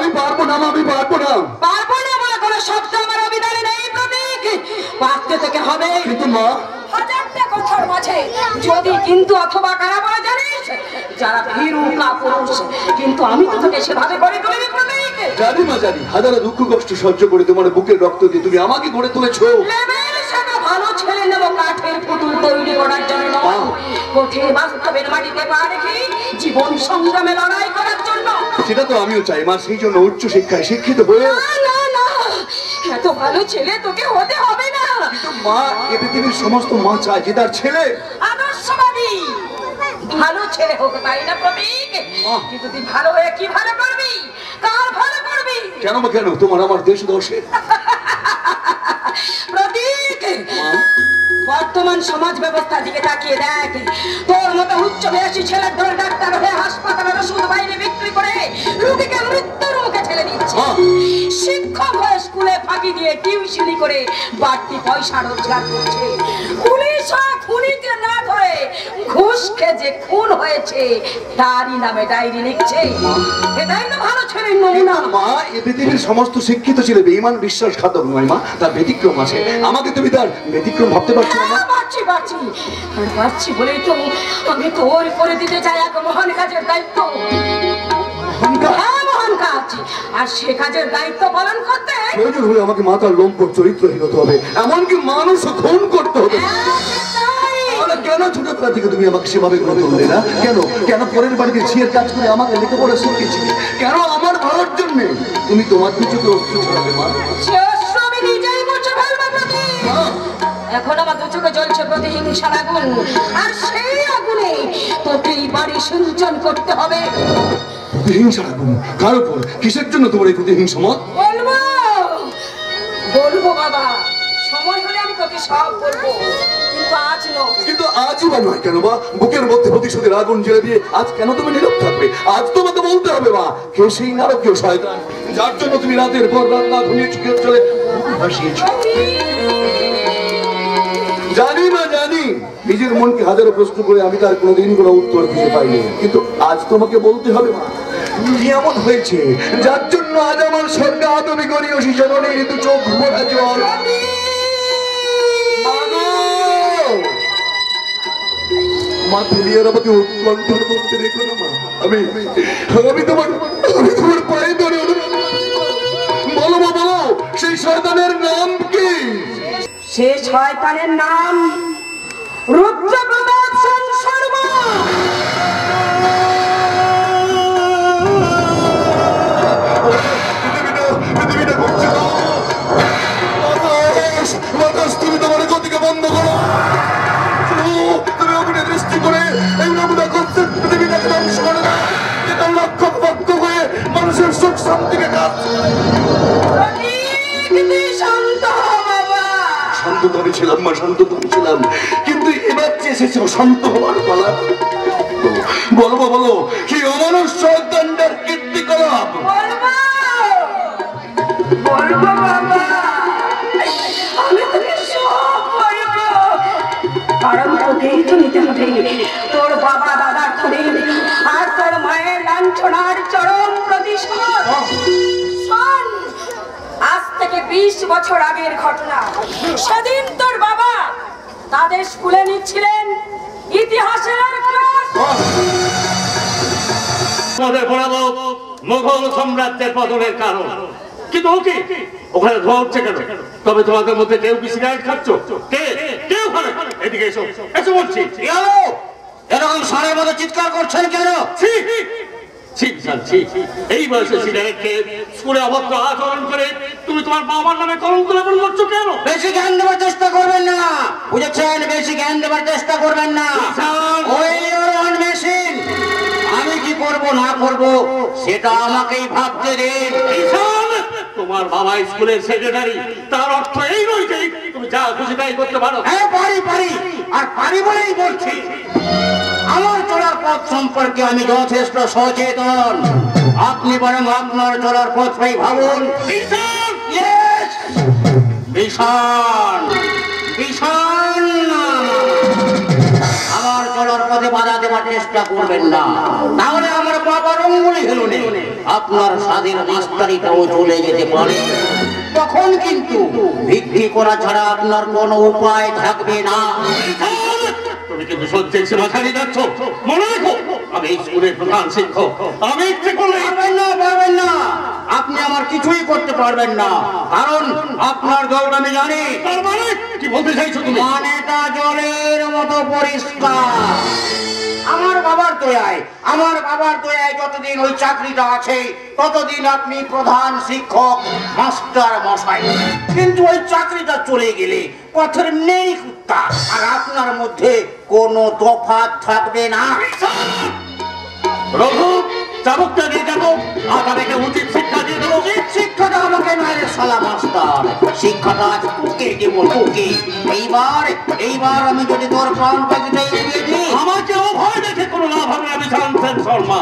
আমি পারবো না, আমি পারবো না। পারবো না বলে কোনো শব্দ আমার অভিধানে নেই প্রতীক, পারতে থেকে হবে। কিন্তু মা, হাজারটা কথার মাঝে যদি কিন্তু অথবা কারা বলে জানিস, যারা ভীরু কাপুরুষ, কিন্তু আমি তো তোকে সেভাবে গড়ে তুলিনি প্রতীক। জানি মা, জানি হাজারো দুঃখ কষ্ট সহ্য করে তোমার বুকের রক্ত দিয়ে তুমি আমাকে গড়ে তুলেছো। ভালো ছেলে নেব কাঠের পুতুল তৈরি করার জন্য, কঠিন বাস্তবের মাটিতে পা রেখে জীবন সংগ্রামে লড়াই করার জন্য। সেটা তো আমিও চাই মা, সেই জন্য উচ্চ শিক্ষায় শিক্ষিত হয়ে। না না, এত ভালো ছেলে তোকে হতে হবে না। কিন্তু মা, এ পৃথিবীর সমস্ত মা চায় যে তার ছেলে আদর্শবাদী ভালো ছেলে হোক, তাই না প্রতীক? কিন্তু তুই ভালো হয়ে কি ভালো করবি, কার ভালো করবি? কেন মা, কেন? তোমার আমার দেশ দর্শে প্রতীক, বর্তমান সমাজ ব্যবস্থার দিকে তাকিয়ে দেখ। তোর মতো উচ্চ বয়সী ছেলের দল ডাক্তার হয়ে হাসপাতালের ওষুধ বাইরে বিক্রি করে রোগীকে মৃত্যুর মুখে ঠেলে দিচ্ছে। শিক্ষক হয়ে স্কুলে ফাঁকি দিয়ে টিউশনি করে বাড়তি পয়সা রোজগার করছে। পুলিশ হয়ে খুনিকে না ধরে ঘুষ খেয়ে যে খুন হয়েছে তারই নামে ডায়েরি লিখছে। এটাই তো ভালো ছেলের নমুনা। মা, এ পৃথিবীর সমস্ত শিক্ষিত ছেলে বেঈমান বিশ্বাসঘাতক নয় মা, তার ব্যতিক্রম আছে। আমাকে তুমি তার ব্যতিক্রম ভাবতে পারছো না? পারছি বলেই তো আমি তোর করে দিতে চাই এক মহান কাজের দায়িত্ব। মহান কাজ, আর সে কাজের দায়িত্ব পালন করতে প্রয়োজন হলে আমাকে মাতার লম্পট চরিত্রহীন হতে হবে, এমনকি মানুষ খুন করতে হবে। কেন ছোটবেলা থেকে তুমি আমাকে সেভাবে গড়ে তুললে না? কেন কেন পরের বাড়িতে ঝিয়ের কাজ করে আমাকে লেখাপড়া শিখিয়েছিলে? কেন আমার ভালোর জন্য তুমি তোমার দুচোখে অস্ত্র ছড়াবে মা? আমি নিজেই মুছে ফেলবো প্রতীক। এখন আমার দু চোখে জ্বলছে প্রতিহিংসার আগুন, আর সেই আগুনে তোকে এই বাড়ি সিঞ্চন করতে হবে। প্রতিহিংসার আগুন? কার উপর? কিসের জন্য তোমার এই প্রতিহিংসা মত? বলবো বাবা, সময় হলে আমি তোকে সব বলবো, কিন্তু আজ নয়। কিন্তু আজই বা নয় কেন মা? বুকের মধ্যে প্রতিশোধের আগুন জ্বেলে দিয়ে আজ কেন তুমি নীরব থাকবে? আজ তোমাকে বলতে হবে মা, কে সেই নারকীয় শয়তান যার জন্য তুমি রাতের পর রাত না ঘুমিয়ে চোখের জলে ভাসিয়েছ। জানি মা, জানি নিজের মনকে হাজারো প্রশ্ন করে আমি তার কোনোদিন কোনো উত্তর খুঁজে পাইনি, কিন্তু আজ তোমাকে বলতে হবে মা, কি এমন হয়েছে যার জন্য আজ আমার স্বর্গে আদমি করি ও শিশনের দু চোখ ভরা জল। মা, তুমি আর আমাকে উৎকণ্ঠার মধ্যে রেখো না মা। আমি তোমার পায়ে ধরে বলো মা, বলো সেই শয়তানের নাম কি? সে শয়তানের নাম রুদ্রপ্রতাপ সেন শর্মা। তুমি তোমার গতিকে বন্ধ করো, তুমি অগ্নি দৃষ্টি করে এই নমুনা কনসেপ্ট পৃথিবীটাকে ধ্বংস করে না, যেটা লক্ষ পক্ষ হয়ে মানুষের সুখ শান্তিকে কাজ। শান্ত তো আমি ছিলাম মা, শান্ত তো আমি ছিলাম, কিন্তু এবার যে এসেছে শান্ত হওয়ার পালা। বলো বলো, কি অমানুষ শয়তানদের কীর্তিকলাপ? বলবো বাবা, আমি তোকে সব বলবো, কারণ তোকেই তো নিতে হবে তোর বাবা দাদার খুনি আর তোর মায়ের লাঞ্ছনার চরম প্রতিশোধ। আজ থেকে 20 বছর আগের ঘটনা। সেদিন তোর বাবা তাদের স্কুলে নিচ্ছিলেন ইতিহাসের ক্লাস। মোগল সাম্রাজ্যের পতনের কারণ, কিন্তু ওখানে ধোয়া উঠছে কেন? তবে তোমাদের মধ্যে কেউ কি সিগারেট খাচ্ছ? কে কে ওখানে? এদিকে এসো, এসো বলছি। এরকম সারের মতো চিৎকার করছেন কেন? এই বয়সে সিগারেট খেয়ে স্কুলে অভদ্র আচরণ করে তুমি তোমার বাবার নামে কলঙ্ক লেপন করছো কেন? বেশি জ্ঞান দেবার চেষ্টা করবেন না, বুঝেছেন? বেশি জ্ঞান দেবার চেষ্টা করবেন না। ওই মেশিন আমি কি করব না করব সেটা আমাকেই ভাবতে দিন। তোমার বাবা স্কুলের সেক্রেটারি, তার অর্থ এই নয় যে তুমি যা খুশি তাই করতে পারো। হ্যাঁ পারি, আর পারি বলেই বলছি। আমার চলার পথ সম্পর্কে আমি যথেষ্ট সচেতন। আপনি বরং আপনার চলার পথটাই ভাবুন। ভীষণ আমার চলার পথে বাধা দেওয়ার চেষ্টা করবেন না, তাহলে আমার বাবার অঙ্গুলি হেলুনে আপনার স্বাধীন মাস্টারিটাও চলে যেতে পারে। তখন কিন্তু বিক্রি করা ছাড়া আপনার কোনো উপায় থাকবে না। তুমি কিন্তু সত্যি সীমা ছাড়িয়ে যাচ্ছ। মনে রাখো, আমি এই স্কুলের প্রধান শিক্ষক। আমি ইচ্ছে করলে পারবেন না, আপনি আমার কিছুই করতে পারবেন না, কারণ আপনার দৌড় আমি জানি। তার মানে কি বলতে চাইছো তুমি? মানেটা জলের মতো পরিষ্কার। আমার বাবার দয়ায় যতদিন ওই চাকরিটা আছে ততদিন আপনি প্রধান শিক্ষক মাস্টার মশাই। কিন্তু ওই চাকরিটা চলে গেলে পথের নেই কুত্তা, আর আপনার মধ্যে কোনো তফাৎ থাকবে না। রঘু, চাবুকটা দিয়ে যাবো, আর তাদেরকে উচিত শিক্ষা দিয়ে দেবো। শিক্ষাটা আমাকে নয় সালা মাস্টার, শিক্ষাটা আজ তোকে দেব তোকে। এইবার আমি যদি তোর প্রাণ পাখিটাই উড়িয়ে দিই, আমাকে ভয় দেখে কোনো লাভ হবে না। আমি জানতেন শর্মা,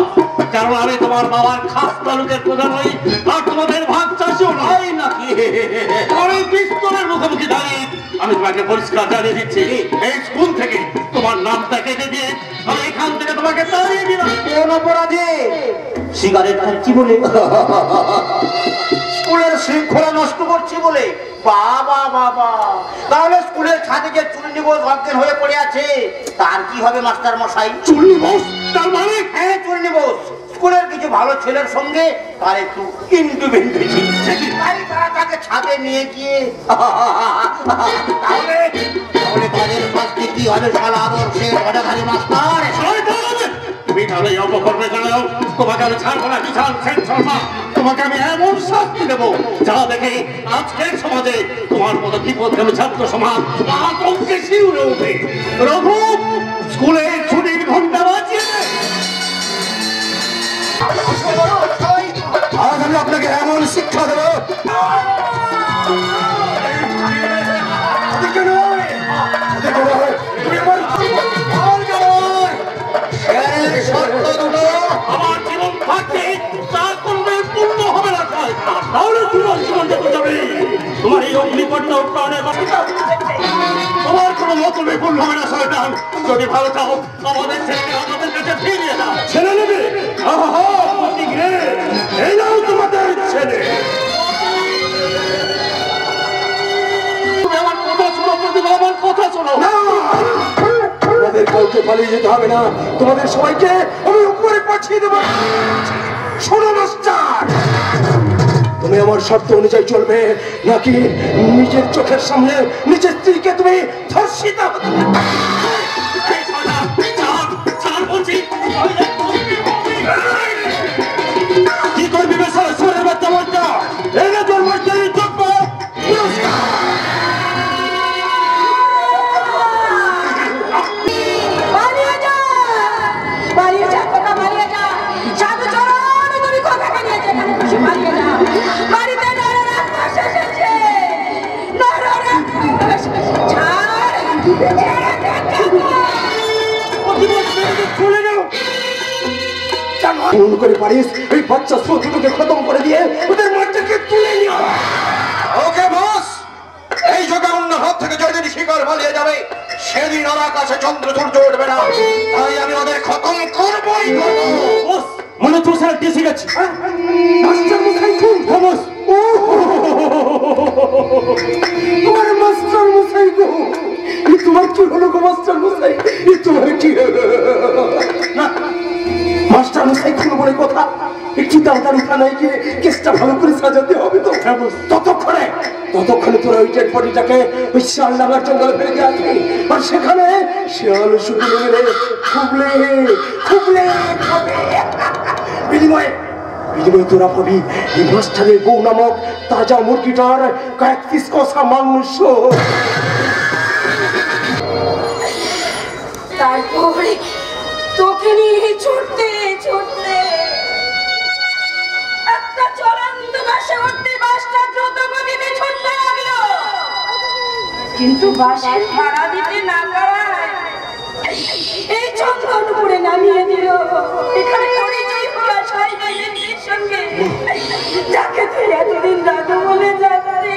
কারণ আমি তোমার বাবার খাস তালুকের প্রধান হই, আর তোমাদের ভাগ চাষিও নয় নাকি। আমি পিস্তলের মুখোমুখি দাঁড়িয়ে আমি তোমাকে পরিষ্কার জানিয়ে দিচ্ছি, এই স্কুল থেকে তোমার নামটা কেটে দিয়ে আমি এখান থেকে তোমাকে তাড়িয়ে দিলাম। কোন অপরাধে? সিগারেট খাচ্ছি বলে, স্কুলের শৃঙ্খলা নষ্ট করছি বলে? বাবা বাবা, তাহলে স্কুলের ছাদে যে চুল্লি বোস অজ্ঞান হয়ে পড়ে আছে, তার কি হবে মাস্টার মশাই? চুল্লি বোস? তার মানে? হ্যাঁ, চুল্লি বোস। স্কুলের কিছু ভালো ছেলের সঙ্গে তার একটু ইন্টু বেঁধেছি, তাই তারা তাকে ছাদে নিয়ে গিয়ে তাহলে তাদের শাস্তি কি হবে? শালা আদর্শের অনাধারী মাস্টার। তুমি তাহলে এই অপকর্মে জানাও, তোমাকে আমি ছাড়বো না। বিশাল সেন শর্মা, তোমাকে আমি এমন শাস্তি দেবো যা দেখে আজকের সমাজে তোমার মতো বিপদগামী ছাত্র সমাজ আতঙ্কে শিউরে ওঠে। রঘু, স্কুলে ছুটির ঘন্টা বাজিয়ে আজ আমি আপনাকে এমন শিক্ষা দেবো, আমার জীবন থাকতে তা করবে পূর্ণ হবে না। তাহলে তোমার জীবন যেতে যাবে। তোমার এই অগ্নিকণ্ড প্রাণের বাসিকা, তোমার কোনো মতলবে পূর্ণ হবে না। শয়তান, যদি ভালো চাও আমাদের ছেলেকে আমাদের কাছে ফিরিয়ে দাও। ছেলে নেবে? এই নাও তোমাদের ছেলে। তুমি আমার কথা শোনো প্রতিভা, আমার কথা শোনো। তোমাদের কাউকে পালিয়ে যেতে হবে না, তোমাদের সবাইকে আমি উপরে পাঠিয়ে দেবো। শোনো মাস্টার, তুমি আমার শর্ত অনুযায়ী চলবে, নাকি নিজের চোখের সামনে নিজের স্ত্রীকে তুমি ধর্ষিত হতে দেবে? কি করবি বেসারা সুরের বাচ্চা বাচ্চা? এনে তোর মাস্টারের যোগ্য পালিয়ে যা কোথা, পালিয়ে যা। সাধু চরণ, তুমি কোথাকে নিয়ে যেখানে খুশি পালিয়ে যা। বাড়িতে নররাক্ষস এসেছে, নররাক্ষস। ছাড়, চলে যাও। মন করে পারিস এই বাচ্চা শত্রুকে খতম করে দিয়ে ওদের মাঠটাকে তুলে নিও। ওকে বস, এই যোগে অন্য হাত থেকে যেদিন শিকার পালিয়ে যাবে সেদিন ওর আকাশে চন্দ্র সূর্য উঠবে না, তাই আমি ওদের খতম করবই করবো। মনে তো স্যার টিসি গেছে। মাস্টার মশাই খুব ফেমাস। তোমার মাস্টার মশাই গো, তোমার কি হলো গো মাস্টার মশাই? তোমার কি হলো? না মাস্টার মশাই কোনো বলে কথা, একটু তাড়াতাড়ি থানায় গিয়ে কেসটা ভালো করে সাজাতে হবে তো। ততক্ষণে তোরা ওই ডেড বডিটাকে ওই শিয়াল ডাঙার জঙ্গলে ফেলে দিয়ে আসবি, আর সেখানে শিয়াল শুকনো মেরে খুবলে খুবলে খাবে। বিনিময়ে তোরা পাবি এই মাস্টারের বউ নামক তাজা মুরগিটার কয়েক পিস কষা মাংস। তারপরে তোকে নিয়ে ছুটতে ছুটতে একটা চলন্ত বাসে উঠতে বাসটা দ্রুত গতিতে ছুটতে লাগলো, কিন্তু বাসের ভাড়া দিতে না পারায় এই চন্দনপুরে নামিয়ে দিল। এখানে পরিচয় হওয়া শয়তানের সঙ্গে, যাকে তুই এতদিন দাদু বলে জানতি।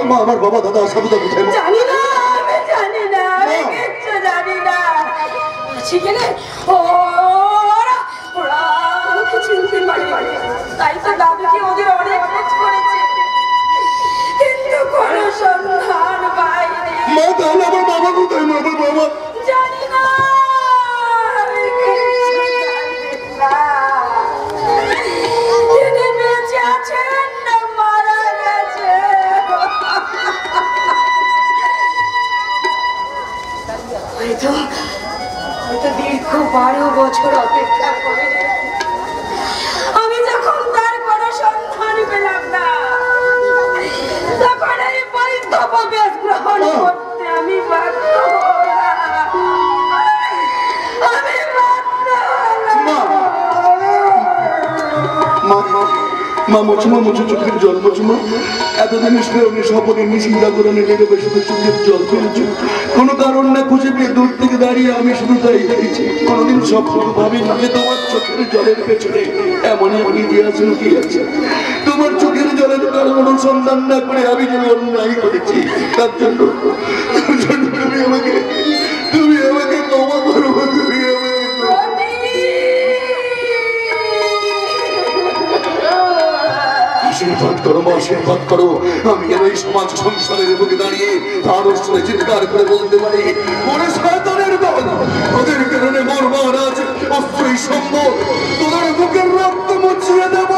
মা, আমার বাবা দাদা সাধুদা কোথায়? জানি না, আমি জানি না, আমি কিচ্ছু জানি না। সেখানে ওরা ওরা আমাকে চিনতে পারে। তাই তো দাদুকে ওদের অনেক খোঁজ করেছে, কিন্তু কোনো সন্ধান পাইনি। মা তাহলে আমার বাবা কোথায়? মা আমার বাবা জানি না, আমি কিছু জানি না। তিনি বেঁচে আছেন না মারা গেছে। হয়তো দীর্ঘ 12 বছর অপেক্ষা করে আমি যখন তার কোনো সন্ধান পেলাম না, তখন এই বৈধব্য বেশ গ্রহণ করতে আমি বাধ্য হলাম। আমি বাধ্য হলাম। মা মুচুমা মুচু চোখের জল মুচুমা, এতদিন স্মরণে স্বপনে নিশিন্দা করে লেগে শুধু চোখের জল ফেলেছে। কোনো কারণ না খুঁজে পেয়ে দূর থেকে দাঁড়িয়ে আমি শুধু তাই দেখেছি। কোনোদিন স্বপ্ন ভাবিনি যে তোমার চোখের জলের পেছনে এমনই ইতিহাস লুকিয়ে আছে। তোমার চোখের জলের কারণ অনুসন্ধান না করে আমি যে অন্যায় করেছি, তার জন্য তুমি আমাকে ক্ষমা করো। তুমি আমাকে আশীর্বাদ করো মা, আশীর্বাদ করো। আমি যেন এই সমাজ সংসারের বুকে দাঁড়িয়ে তার অস্ত্রে চিৎকার করে বলতে পারি, ওরে শয়তানের দল, তোদের কারণে মোর মহারাজ অস্ত্রই সম্ভব, তোদের বুকের রক্ত মুছিয়ে দেব।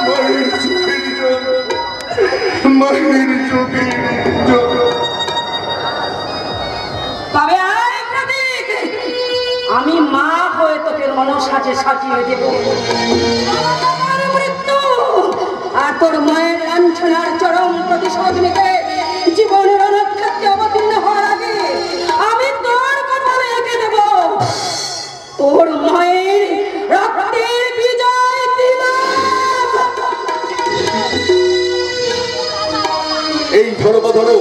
মায়ের চোখের জল, মায়ের চোখের জল। তবে আয় প্রতীক, আমি মা হয়ে তোকে রণসাজে সাজিয়ে দেব। আমার মৃত্যু আর তোর মায়ের লাঞ্ছনার চরম প্রতিশোধ নিতে জীবনের রণক্ষেত্রে অবতীর্ণ হওয়ার আগে আমি তোর কথা রেখে দেব। তোর মায়ের রক্তের বিজয় দিবস। এই ধরো ধরো,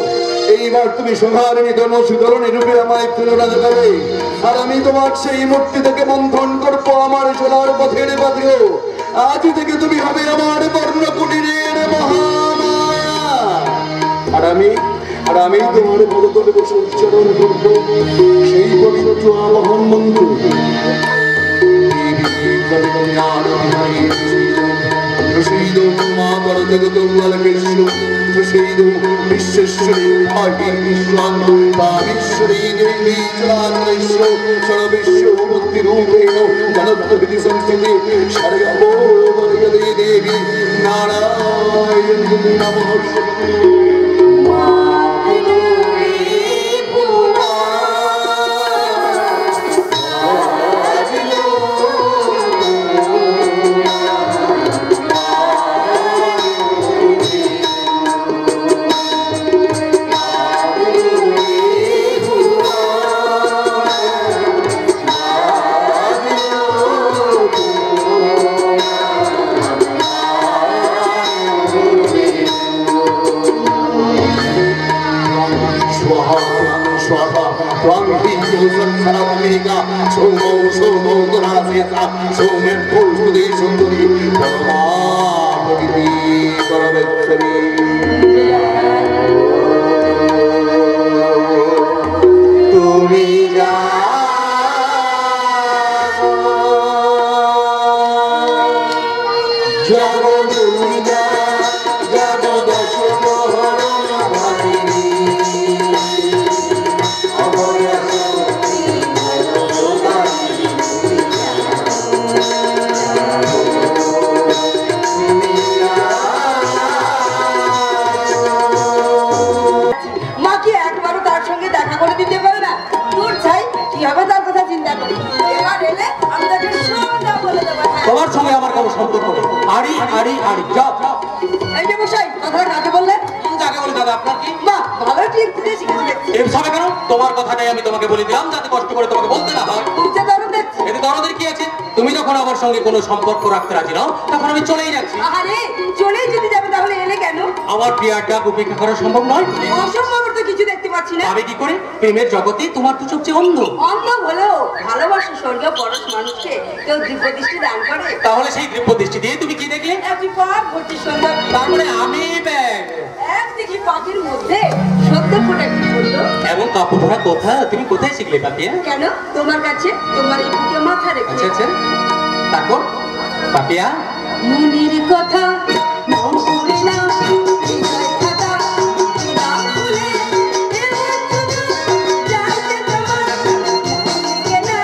এইবার তুমি সোনারিনী ধনুষধরণী রূপে আমায় প্রেরণা দেখাবে, আর আমি তোমার সেই মূর্তি থেকে বন্ধন করবো আমার সোনার পথের বাঁধিও। আজ থেকে তুমি হবে আমার বর্ণ কুটিরের মহামায়া, আর আমি তোমার পদতলে বসে উচ্চারণ করবো সেই পবিত্র আবাহন মন্ত্র। বিশ্বেশ্বরী বিশ্বশ্বরী দেবী চলান্দ্রেশ্ব সর্ববিশ্ব মুক্তি রূপেণ জনপ্রভৃতি সংস্কৃতি সর্বদেবী দেবী নারায়ণ নমস্তে। তুমি তোমার সঙ্গে আমার কোনো সম্পর্ক নেই। আড়ি আড়ি আড়ি যাও। এই যে মশাই, কথা কাকে বললেন? যাকে বলি দাদা, আপনার কি? বাহ, ভালো ঠিক শিখেছে। এভাবে কেন? তোমার কথাটাই আমি তোমাকে বলে দিলাম যাতে কষ্ট করে তোমাকে বলতে না হয়। বুঝতে দারুণ দেখছি। এতে দরদের কি আছে? তুমি যখন আমার সঙ্গে কোনো সম্পর্ক রাখতে রাজি নাও, তখন আমি চলেই যাচ্ছি। আরে চলেই যদি যাবে তাহলে এলে কেন? আমার প্রিয়াটাকে উপেক্ষা করা সম্ভব নয়। অসম্ভব তো কিছু দেখতে পাচ্ছি না। পাবে কি করে? প্রেমের জগতে তোমার তো সবচেয়ে অন্ধ। অন্ধ হলেও ভালোবাসা স্বর্গীয় পরশ মানুষকে কেউ দিব্য দৃষ্টি দান করে। তাহলে সেই দিব্য দৃষ্টি দিয়ে তুমি কি দেখলে? একটি পাক ভর্তি সুন্দর, তারপরে আমি ব্যাগ এক দেখি পাখির মধ্যে সদ্য ফোটা একটি ফুল। এমন কাপড় পরা কথা তুমি কোথায় শিখলে পাপিয়া? কেন তোমার কাছে, তোমার এই বুকে মাথা রেখে। আচ্ছা আচ্ছা, তারপর পাপিয়া মনের কথা মন করে না, হৃদয় খাতা নাম ভুলে এমন শুধু যাইতে তোমার নাম লেখে না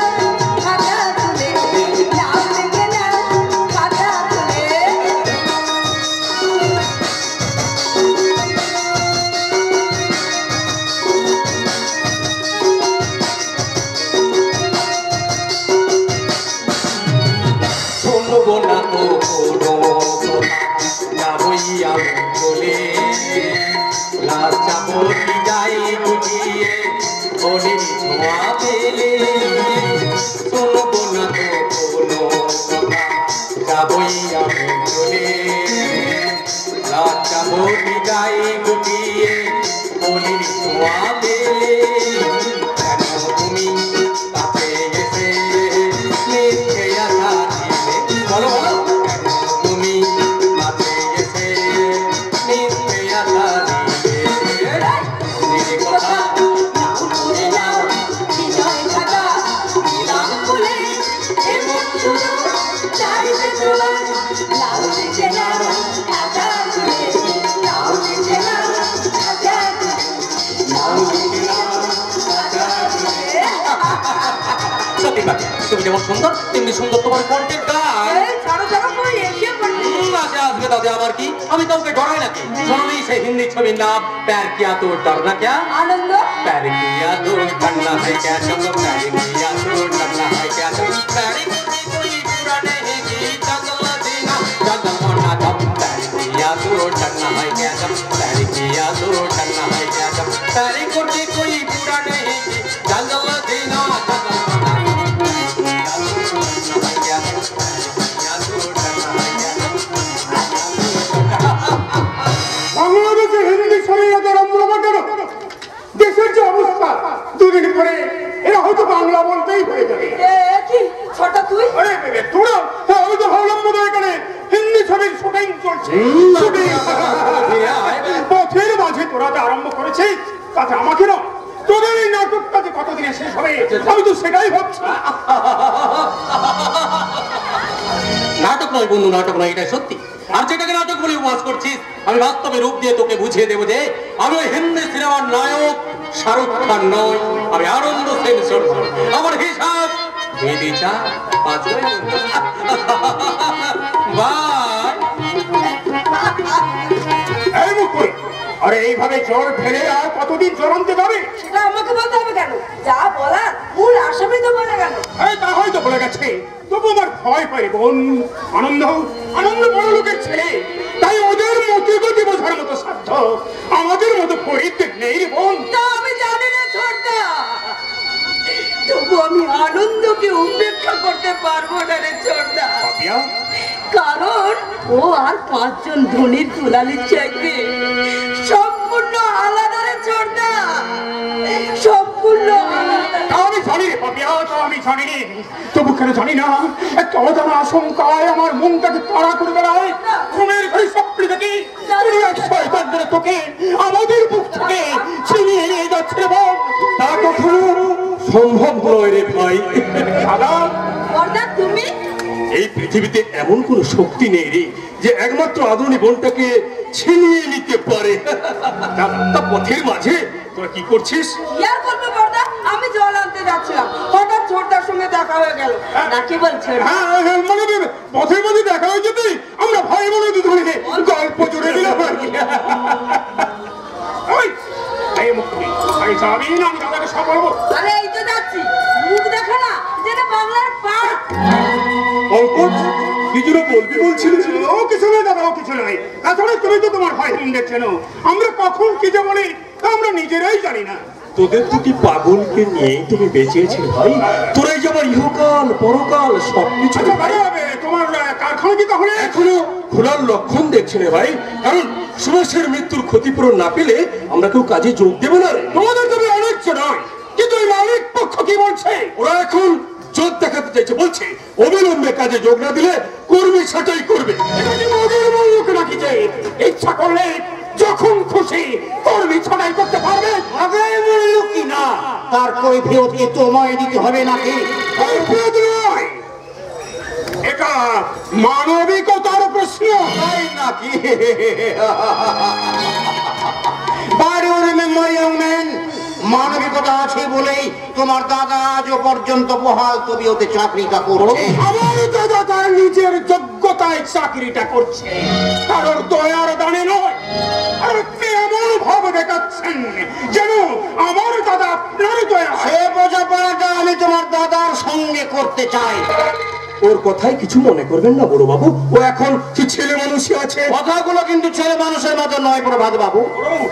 খাতা তুলে, নাম লেখে না খাতা তুলে। শুনবো না তো কোনো কথা হইয়া বলে, লাচাবো কি যাই বুঝিয়ে বলি ছোঁয়া পেলে। শুনবো না তো কোনো কথা হইয়া বলে, লাচাবো কি যাই বুঝিয়ে বলি ছোঁয়া পেলে। কেন তুমি কাছে এসে মিথ্যে আশা দিলে? বলো বলো, কেন তুমি কাছে এসে মিথ্যে আশা দিলে? মনের কথা নাম করে না, হৃদয় খাতা নাম ভুলে এমন শুধু যাইতে তোমার নাম লেখে না খাতা তুলে, নাম লেখে না খাতা তুলে, নাম লেখে না খাতা তুলে। সত্যি পাখি, তুমি যেমন সুন্দর তেমনি সুন্দর তোমার কণ্ঠের গান। এই ছাড়ো ছাড়ো, কই এসে পড়লি? আসে আসবে তাতে আমার কি? আমি কাউকে ডরাই নাকি? শোনোনি সেই হিন্দি ছবির নাম প্যার কিয়া তো ডরনা ক্যা? আনন্দ प्यार किया तो डरना है क्या चलो, प्यार किया तो डरना है क्या चलो, प्यार की कोई बुरा नहीं की जगल देना जगल मना जब, प्यार किया तो डरना है क्या चलो, प्यार किया तो डरना है क्या चलो, प्यार की कोई बुरा नहीं की जगल देना जगल मना जब, प्यार किया तो डरना है क्या चलो, प्यार किया तो डरना है क्या चलो। বাংলাদেশে হিন্দি ছবি এত রমরমা কেন? দেশের যে অবস্থা, দুদিন পরে এরা হয়তো বাংলা বলতেই হয়ে যাবে। কি ছোট তুই? আরে বেবে, তোরা আমি তো ভাবলাম বোধ হয় এখানে হিন্দি ছবির শুটিং চলছে। শুটিং পথের মাঝে তোরা যে আরম্ভ করেছিস, তাতে আমাকে না, তোদের এই নাটকটা যে কতদিনে শেষ হবে আমি তো সেটাই ভাবছি। নাটক নয় বন্ধু, নাটক নয়, এটা সত্যি। আর যেটাকে নাটক বলে উপহাস করছিস, আমি বাস্তবে রূপ দিয়ে তোকে বুঝিয়ে দেবো যে আমি ওই হিন্দি সিনেমার নায়ক শাহরুখ খান নয়, আমি আনন্দ সেন সরকার। আমার হিসাব 2 2 4 5 বাই। এই মুখ করে, আরে এইভাবে জ্বর ফেলে আর কতদিন জ্বর আনতে যাবে? সেটা আমাকে বলতে হবে কেন? যা বলার মূল আসামি তো বলে গেল। এই তা হয়তো বলে গেছে, তবু আমার ভয় পাই বোন। আনন্দ আনন্দ বড় লোকের ছেলে, তাই ওদের মতি গতি বোঝার মতো সাধ্য আমাদের মতো ফরিদদের নেই রে বোন। তা আমি জানি না ছোটদা, তবু আমি আনন্দকে উপেক্ষা করতে পারবো না রে ছোটদা। পাপিয়া, কারণ ও আর 5 জন ধনির দুলালির চাইতে সম্পূর্ণ আলাদা রে ছোটদা, সম্পূর্ণ আলাদা। তা আমি জানি রে পাপিয়া, তা আমি জানি, তবু কেন জানি না একটা অজানা আশঙ্কায় আমার মনটাকে তাড়া করে বেড়ায়। ঘুমের ঘরে স্বপ্ন দেখি কোনো এক শয়তান ধরে তোকে আমাদের বুক থেকে ছিনিয়ে নিয়ে যাচ্ছে রে বোন। তা কখনো সম্ভব নয় রে ভাই। দাদা, বর্দা তুমি এই পৃথিবীতে এমন কোন শক্তি নেই রে যে একমাত্র আদরণী বোনটাকে ছিনিয়ে নিতে পারে। তা পথের মাঝে তোরা কি করছিস? কি আর করবে বর্দা? আমি জল আনতে যাচ্ছিলাম, হঠাৎ ছোটদার সঙ্গে দেখা হয়ে গেল। নাকি বলছেন? হ্যাঁ হ্যাঁ, মানে পথের মধ্যে দেখা হয়ে যেতে আমরা ভাই বোন দুজনে গল্প জুড়ে দিলাম আর কি। ওই, এই মুক্তি, আমি যাবি না, আমি দাদাকে সব বলবো। আরে এই তো যাচ্ছি, মুখ দেখা না যেটা বাংলার পাঠ। অঙ্কট কি যেন বলবি বলছিলি? ও কিছু নয় দাদা, ও কিছু নয়। তাছাড়া তুমি তো তোমার ভাই বোন দেখছেন, আমরা কখন কি যে বলি তা আমরা নিজেরাই জানি না। তোদের দুটি পাগলকে নিয়েই তুমি বেঁচেছিস ভাই। তোরাই যে আমার ইহকাল পরকাল সবকিছু। আচ্ছা ভালো হবে, তোমার কারখানা কি তাহলে এখনো খোলার লক্ষণ দেখছি রে ভাই, কারণ সুভাষের মৃত্যুর ক্ষতিপূরণ না পেলে আমরা কেউ কাজে যোগ দেবো না রে। তোমাদের তবে ন্যায্য নয়। কিন্তু ওই মালিক পক্ষ কি বলছে? ওরা এখন জোর দেখাতে চাইছে, বলছে অবিলম্বে কাজে যোগ না দিলে কর্মী ছাঁটাই করবে। এটা কি মগের মুলুক নাকি যে ইচ্ছা করলে যখন খুশি কর্মী ছাঁটাই করতে পারবে? আগে বলল কি না, তার কৈফিয়ত কি তোমায় দিতে হবে নাকি? কৈফিয়ত নয়, এটা মানবিকতার প্রশ্ন। তাই নাকি? But you remember, young man, মানবিকতা আছে বলেই তোমার দাদা আজও পর্যন্ত বহাল তবিয়তে চাকরিটা করছে। আমার দাদা তার নিজের যোগ্যতায় চাকরিটা করছে, কারোর দয়ার দানে নয়। আর আপনি এমন ভাব দেখাচ্ছেন যেন আমার দাদা আপনার দয়া। সে বোঝাপড়াটা আমি তোমার দাদার সঙ্গে করতে চাই। ওর কথাই কিছু মনে করবেন না বড় বাবু, ও এখন কি ছেলে মানুষই আছে। কথাগুলো কিন্তু ছেলে মানুষের মতো নয় প্রভাত বাবু,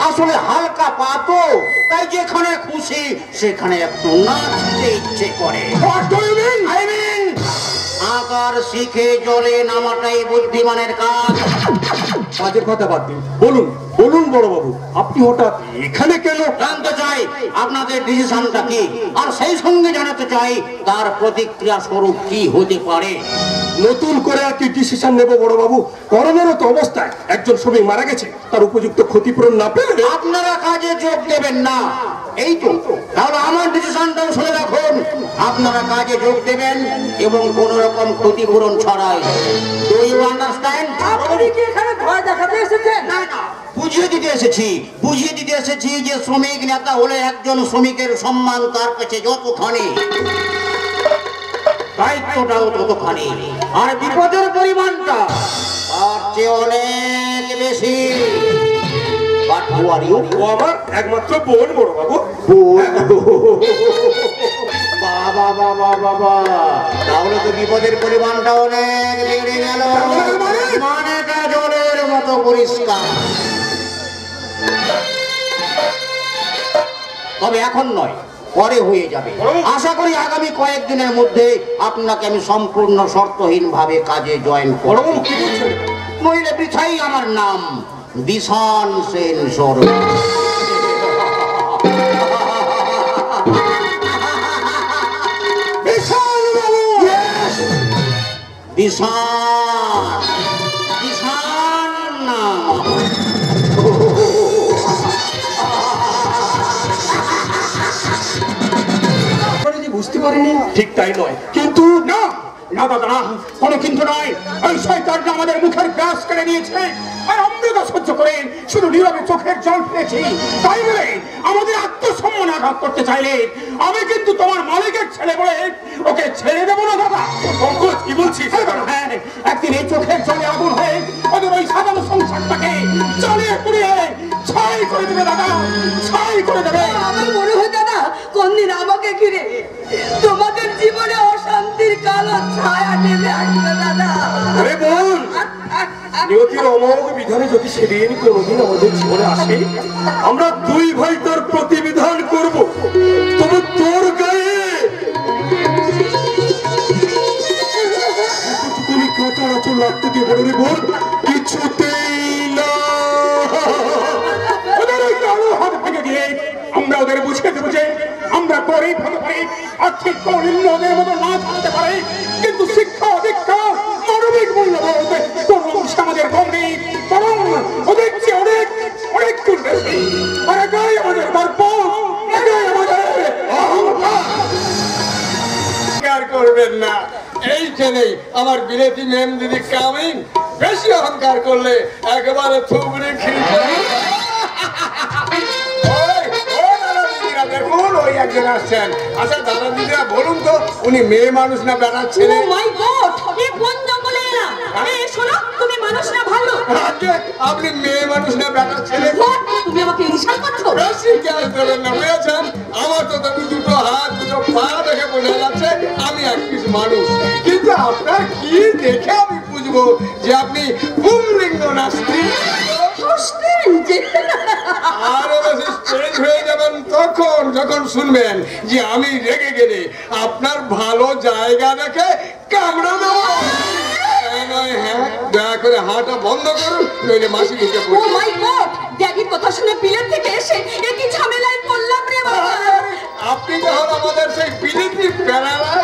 আসলে হালকা পাতো, তাই যেখানে খুশি সেখানে একটু নাচতে ইচ্ছে করে। What do you mean? I mean, আকার শিখে জলে নামাটাই বুদ্ধিমানের কাজ। কাজের কথা বাদ দিন, বলুন বলুন বড় বাবু, আপনি হঠাৎ এখানে কেন? জানতে চাই আপনাদের ডিসিশনটা কি, আর সেই সঙ্গে জানাতে চাই তার প্রতিক্রিয়া স্বরূপ কি হতে পারে। নতুন করে আর কি ডিসিশন নেব বড় বাবু? কর্মরত অবস্থায় একজন শ্রমিক মারা গেছে, তার উপযুক্ত ক্ষতিপূরণ না পেলে আপনারা কাজে যোগ দেবেন না, এই তো। তাহলে আমার ডিসিশনটাও শুনে রাখুন, আপনারা কাজে যোগ দেবেন এবং কোন রকম ক্ষতিপূরণ ছাড়াই। Do you understand? আপনি কি এখানে ভয় দেখাতে এসেছেন? না না, বুঝিয়ে দিতে এসেছি যে শ্রমিক নেতা হলে একজন শ্রমিকের সম্মান তার কাছে যতখানি, দায়িত্বটাও ততখানি, আর বিপদের পরিমাণটা তার চেয়ে অনেক বেশি। But who are you? ও আমার একমাত্র বোন বড় বাবু। বাবা বাবা বাবা, তাহলে তো বিপদের পরিমাণটা অনেক বেড়ে গেল, মানেটা জলের মতো পরিষ্কার। তবে এখন নয়, পরে হয়ে যাবে। আশা করি আগামী কয়েকদিনের মধ্যে আপনাকে আমি সম্পূর্ণ শর্তহীন ভাবে কাজে জয়েন করব। নইলে পিছাই আমার নাম বিশান সেন সরকার। বিশান নাম। বুঝতে পারিনি, ঠিক তাই নয়, কিন্তু না না দাদা, কোনো কিন্তু নয়। ওই শয়তানটা আমাদের মুখের গ্রাস কেড়ে নিয়েছে, আর আমরা তা সহ্য করে শুধু নীরবে চোখের জল ফেলেছি। তাই বলে আমাদের আত্মসম্মান আঘাত করতে চাইলে আমি কিন্তু তোমার মালিকের ছেলে বলে ওকে ছেড়ে দেবো না দাদা। পঙ্কজ, কি বলছিস? হ্যাঁ, একদিন এই চোখের জলে আগুন হয়ে ওদের ওই সাধারণ সংসারটাকে জ্বালিয়ে পুড়িয়ে ছাই করে দেবে দাদা, ছাই করে দেবে। আমার মনে হয় দাদা, কোনদিন আমাকে ঘিরে তোমাদের জীবনে অশান্তির কালো ছায়া নেমে আসবে দাদা। আরে বোন, নিয়তির অমোঘ বিধানে যদি সেদিন কোনোদিন আমাদের জীবনে আসে, আমরা দুই ভাই তার প্রতিবিধান করব। তবে তোর গায়ে তুমি কাঁটা আঁচল লাগতে দিয়ে বলো রে বোন, কিছুতেই না। ওদের ওই কালো হাত ভেঙে দিয়ে আমরা ওদের বুঝিয়ে দেবো যে আমরা গরিব হতে পারি, আর্থিক কৌলিন্য ওদের মতো না থাকতে পারে, কিন্তু শিক্ষা দীক্ষা মানবিক মূল্যবোধ কোন অংশ আমাদের কম নেই, বরং ওদের চেয়ে অনেক অনেক গুণ বেশি। আর এটাই আমাদের গর্ব, এটাই আমাদের অহংকার। করবেন না, এইখানেই আমার বিলেতি মেম দিদি কামিং। বেশি অহংকার করলে একেবারে থুবড়ে খিলবে। দেখুন ওই একজন আসছেন। আচ্ছা দাদা দিদিরা বলুন তো, উনি মেয়ে মানুষ না বেড়ার ছেলে? ও মাই গড, এ কোন জঙ্গলে এলাম? এই শোনো, তুমি মানুষ না ভালো? আগে আপনি মেয়ে মানুষ না বেড়ার ছেলে? What? তুমি আমাকে ইনসাল্ট করছো? বেশি গ্যাস দেবেন না, বুঝেছেন? আমার তো তবে দুটো হাত দুটো পা দেখে বোঝা যাচ্ছে আমি এক পিস মানুষ, কিন্তু আপনার কি দেখে আমি বুঝবো যে আপনি পুংলিঙ্গ না স্ত্রী? আরো বেশি স্ট্রেঞ্জ হয়ে যাবেন তখন যখন শুনবেন যে আমি রেগে গেলে আপনার ভালো জায়গা দেখে কামড়া দেবো। হ্যাঁ, দয়া করে হাঁটা বন্ধ করুন, নইলে মাসি ঢুকে ও পড়বে। মাই গড, ড্যাডির কথা শুনে বিলেত থেকে এসে একই ঝামেলায় পড়লাম রে বাবা। হলো আমাদের সেই বিলিতি parallel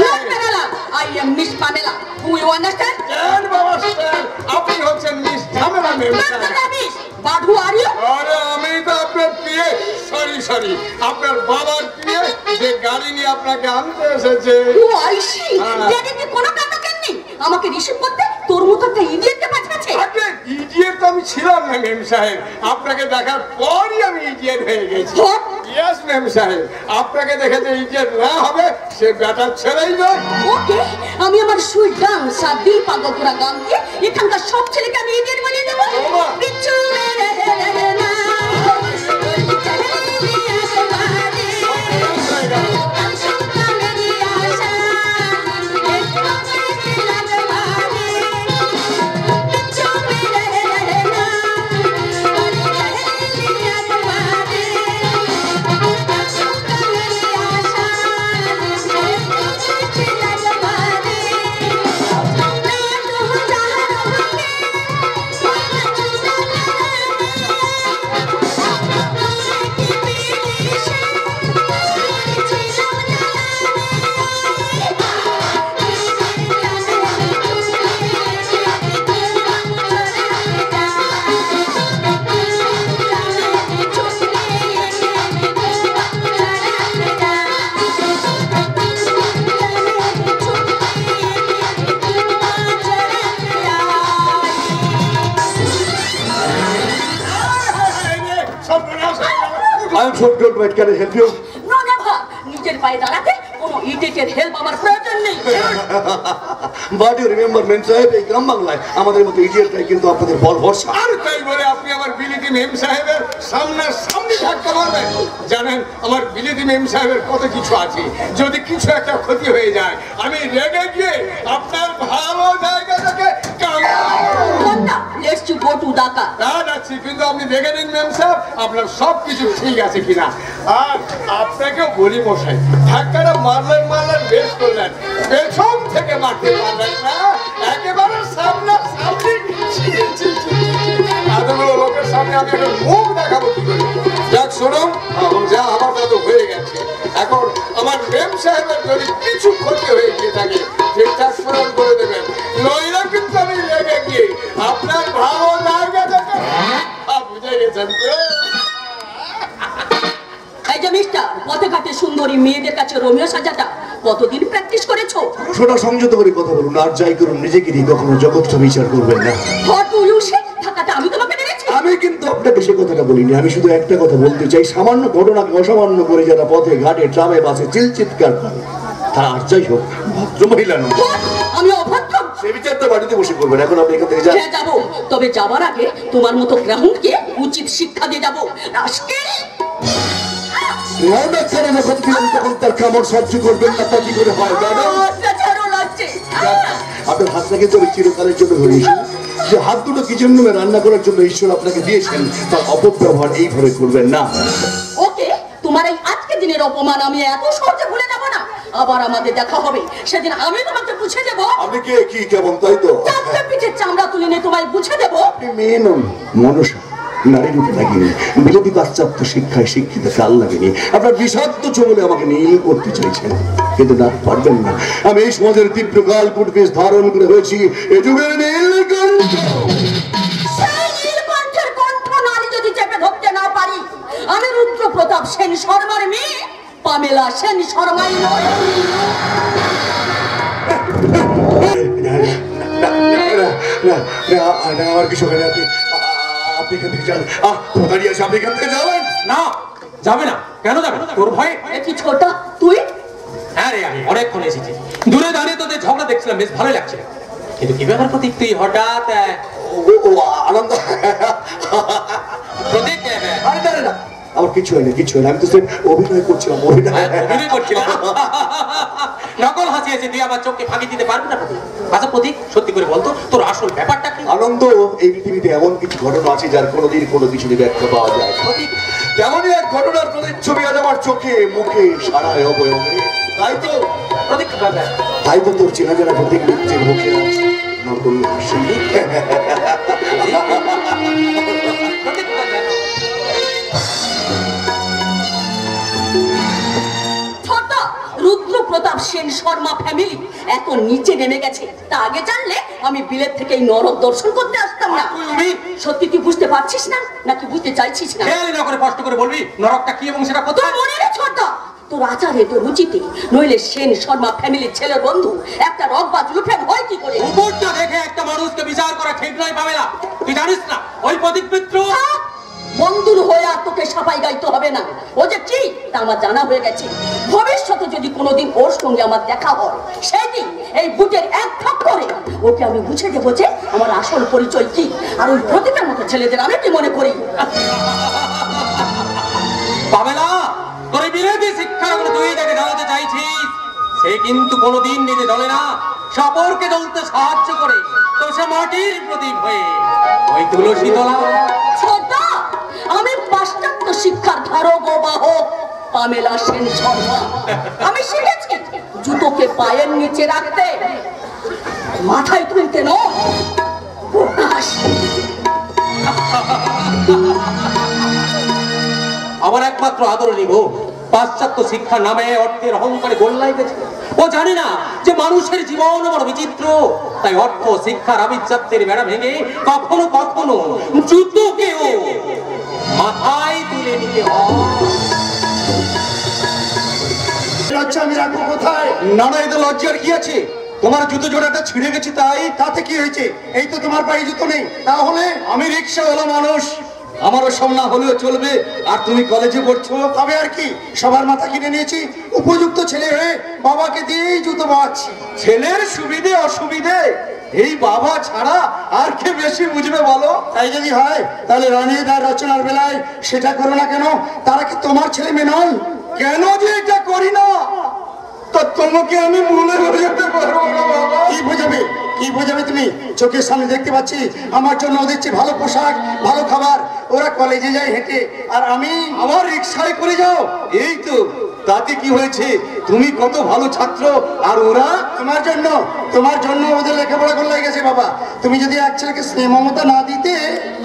Not Kerala. I am Miss Pamela. Do you understand? Stand বাবা স্ট্যান্ড, আপনি হচ্ছেন মিস ঝামেলা মেম Not the rubbish. But who are you? আরে আমি তো আপনার পিয়ে, সরি আপনার বাবার পিয়ে, যে গাড়ি নিয়ে আপনাকে আনতে এসেছে। Who I see? Daddy কি কোনো কাণ্ড কেননি? আমাকে রিসিভ করতে তোর মতো একটা ইডিয়েটকে পাঠিয়েছে। আগে ইডিয়েট তো আমি ছিলাম না মেম সাহেব, আপনাকে দেখার পরই আমি ইডিয়েট হয়ে গেছি। What? ইয়েস মেম সাহেব, আপনাকে দেখে যে ইডিয়েট না হবে সে ব্যাটার ছেলেই নয়। ওকে, আমি আমার সুইট ডান্স আর দিল পাগল করা গান দিয়ে এখানকার সব ছেলেকে আমি ইডিয়েট বানিয়ে দেবো। বাবা। পিছু মেরে না I am so good, but can I help you? No, never. নিজের পায়ে দাঁড়াতে কোনো ইডিয়েটের হেল্প আমার প্রয়োজন নেই। But you remember, মেম সাহেব, এই গ্রাম বাংলায় আমাদের মতো ইডিয়েটরাই কিন্তু আপনাদের বল ভরসা। আর তাই বলে আপনি আমার বিলিতি মেম সাহেবের সামনে ধাক্কা মারবেন? জানেন আমার বিলিতি মেম সাহেবের কত কিছু আছে, যদি কিছু একটা ক্ষতি হয়ে যায় আমি রেগে গিয়ে আপনার ভালো জায়গা থেকে Let's you go to Dhaka. যাচ্ছি, কিন্তু আপনি দেখে নিন মেম সাহেব আপনার সব কিছু ঠিক আছে কিনা। আর আপনাকেও বলি মশাই, ধাক্কাটা মারলেন বেশ করলেন, পেছন থেকে মারতে পারলেন না, একেবারে সামনাসামনি। এতগুলো লোকের সামনে আমি একটা মুখ দেখাবো কি করে? যাক শুনুন, যা আমার তো হয়ে গেছে, এখন আমার মেম সাহেবের যদি কিছু ক্ষতি হয়ে গিয়ে থাকে ঠিকঠাক স্মরণ করে দেবেন, নইলে কিন্তু আমি লেগে গিয়ে আপনার ভালো জায়গা থেকে বুঝে গেছেন তো? এই যে মিস্টার, পথে ঘাটে সুন্দরী মেয়েদের কাছে রোমিও সাজাটা কতদিন প্র্যাকটিস করেছো? সোনা সংযত করে কথা বলুন, আর যাই করুন নিজেকে দিয়ে কখনো জগৎটা বিচার করবেন না। What do you say? ধাক্কাটা আমি তোমাকে মেরেছি। আমি কিন্তু আপনাকে সে কথাটা বলিনি, আমি শুধু একটা কথা বলতে চাই, সামান্য ঘটনাকে অসামান্য করে যারা পথে ঘাটে ট্রামে বাসে চিৎকার করে তারা আর যাই হোক ভদ্র মহিলা নয়। আমি অভদ্র? সে বিচারটা বাড়িতে বসে করবেন, এখন আপনি এখান থেকে যান। হ্যাঁ যাবো, তবে যাবার আগে তোমার মতো গ্রাহককে উচিত শিক্ষা দিয়ে যাবো। রাস্কেল! রওনা ছেড়ে যখন ফিরেন তখন তার কামড় সহ্য করবেন না, তা কি করে হয় ম্যাডাম? অত্যাচারও লাগছে। আপনার হাতটাকে তো আমি চিরকালের জন্য ধরিয়েছি, যে হাত দুটো কিচেন রুমে রান্না করার জন্য ঈশ্বর আপনাকে দিয়েছেন, তার অপব্যবহার এইভাবে করবেন না। ওকে, তোমার এই আজকে দিনের অপমান আমি এত সহজে ভুলে যাবো না। আবার আমাদের দেখা হবে, সেদিন আমি তোমাকে বুঝে দেবো। আপনি কে, কি কেমন, তাই তো? চারটে পিঠের চামড়া তুলে নিয়ে তোমায় বুঝে দেবো। আপনি মেয়ে নন, মনসা, নারী রূপে লাগিনি, বিরোধী পাশ্চাত্য শিক্ষায় শিক্ষিত কাল লাগেনি। আপনার বিষাক্ত চমলে আমাকে নীল করতে চাইছেন, কিন্তু না, পারবেন না। আমি এই সমাজের তীব্র কাল কুটপিস ধারণ করে হয়েছি এ যুগের নীলকণ্ঠ। সেই নীলকণ্ঠের কণ্ঠ নারী যদি চেপে ধরতে না পারি, আমি রুদ্র প্রতাপ সেন শর্মার মেয়ে পামেলা সেন শর্মাই নয়। আমার কিছু হয়নি, আপনি এখান থেকে যান। দাঁড়িয়ে আছে, আপনি এখান থেকে যাবেন না, যাবে না। কেন যাবে না? তোর ভয়? এ কি ছোট তুই? হ্যাঁ রে, আমি অনেকক্ষণ এসেছি, দূরে দাঁড়িয়ে তোদের ঝগড়া দেখছিলাম, বেশ ভালোই লাগছিল, কিন্তু কি ব্যাপার প্রতীক, তুই হঠাৎ আনন্দ। প্রতীক আরে দাঁড়ে না, আমার কিছু হয়নি, আমি তো স্রেফ অভিনয় করছিলাম, অভিনয় করছিলাম। নকল হাসি আছে, তুই আমার চোখকে ফাঁকি দিতে পারবি না প্রতীক। আচ্ছা প্রতীক, সত্যি করে বলতো তোর আসল ব্যাপারটা কি? আনন্দ, এই পৃথিবীতে এমন কিছু ঘটনা আছে যার কোনোদিন কোনো কিছু ব্যাখ্যা পাওয়া যায়। প্রতীক, তেমনই এক ঘটনার প্রতিচ্ছবি আজ আমার চোখে মুখে সারায় অবয়বে। তাই তো প্রতীক তোর চেনা যারা প্রতীক মৃত্যুর মুখে আছে নকল হাসি। প্রতাপ সেন শর্মা ফ্যামিলি এত নিচে নেমে গেছে তা আগে জানলে আমি বিলেত থেকে এই নরক দর্শন করতে আসতাম না। সত্যি তুই বুঝতে পারছিস না নাকি বুঝতে চাইছিস না? খেয়ালি না করে কষ্ট করে বলবি নরকটা কি এবং সেটা তোর কোথায়। মনে রে ছোটদা, তোর আচারে তোর রুচিতে নইলে সেন শর্মা ফ্যামিলির ছেলের বন্ধু একটা রকবাজ লুফেন হয় কি করে? উপরটা দেখে একটা মানুষকে বিচার করা ঠিক নয় পাবেলা। তুই জানিস না ওই প্রদীপ মিত্র বন্ধুর হয়ে আর তোকে সাফাই গাইতে হবে না। ও যে কি তা আমার জানা হয়ে গেছে। ভবিষ্যতে যদি কোনোদিন ওর সঙ্গে আমার দেখা হয় সেই দিন এই বুটের এক থাপ করে ওকে আমি বুঝে দেবো যে আমার আসল পরিচয় কি। আর ওই প্রদীপের মতো ছেলেদের আমি কি মনে করি? পাবেলা তোর বিরোধী শিক্ষাগুলো তুই যাকে জ্বালাতে চাইছিস সে কিন্তু কোনোদিন নিজে জ্বলে না, সপরকে জ্বলতে সাহায্য করে। তো সে মাটির প্রদীপ হয়ে ওই তুলসী তলা। ছোটদা, আমি পাশ্চাত্য শিক্ষার ধারক ও বাহক পামেলা সেন শর্মা। আমি শিখেছি জুতোকে পায়ের নিচে রাখতে, মাথায় তুলতে নয়। প্রকাশ আমার একমাত্র আদরণী গো পাশ্চাত্য শিক্ষার নামে অর্থের অহংকারে গোল্লাই গেছে। ও জানি না যে মানুষের জীবন বড় বিচিত্র, তাই অর্থ শিক্ষার আভিজাত্যের বেড়া ভেঙে কখনো কখনো জুতোকেও মাথায় তুলে নিতে হয়। লজ্জা আমি রাখবো কোথায়? না না, এতে লজ্জার কি আছে? তোমার জুতো জোড়াটা ছিঁড়ে গেছে তাই। তাতে কি হয়েছে? এই তো তোমার পায়ে জুতো নেই। তাহলে আমি রিক্সাওয়ালা মানুষ, আমারও সব না হলেও চলবে। আর তুমি কলেজে পড়ছো, তবে আর কি সবার মাথা কিনে নিয়েছি। উপযুক্ত ছেলে হয়ে বাবাকে দিয়েই জুতো বাঁচছি। ছেলের সুবিধে অসুবিধে এই বাবা ছাড়া আর কে বেশি বুঝবে বলো? তাই যদি হয় তাহলে রণিত আর রচনার বেলায় সেটা করো না কেন? তারা কি তোমার ছেলে মেয়ে নয়? কেন যে এটা করি না তা তোমাকে আমি মনে বোঝাতে পারবো না বাবা। কি বোঝাবে? কি বোঝাবে তুমি? চোখের সামনে দেখতে পাচ্ছি আমার জন্য ওদের চেয়ে ভালো পোশাক, ভালো খাবার। ওরা কলেজে যায় হেঁটে আর আমি আমার রিক্সায় করে যাও। এই তো, তাতে কি হয়েছে? তুমি কত ভালো ছাত্র আর ওরা তোমার জন্য ওদের লেখাপড়া করলে গেছে বাবা। তুমি যদি এক ছেলেকে স্নেহ মমতা না দিতে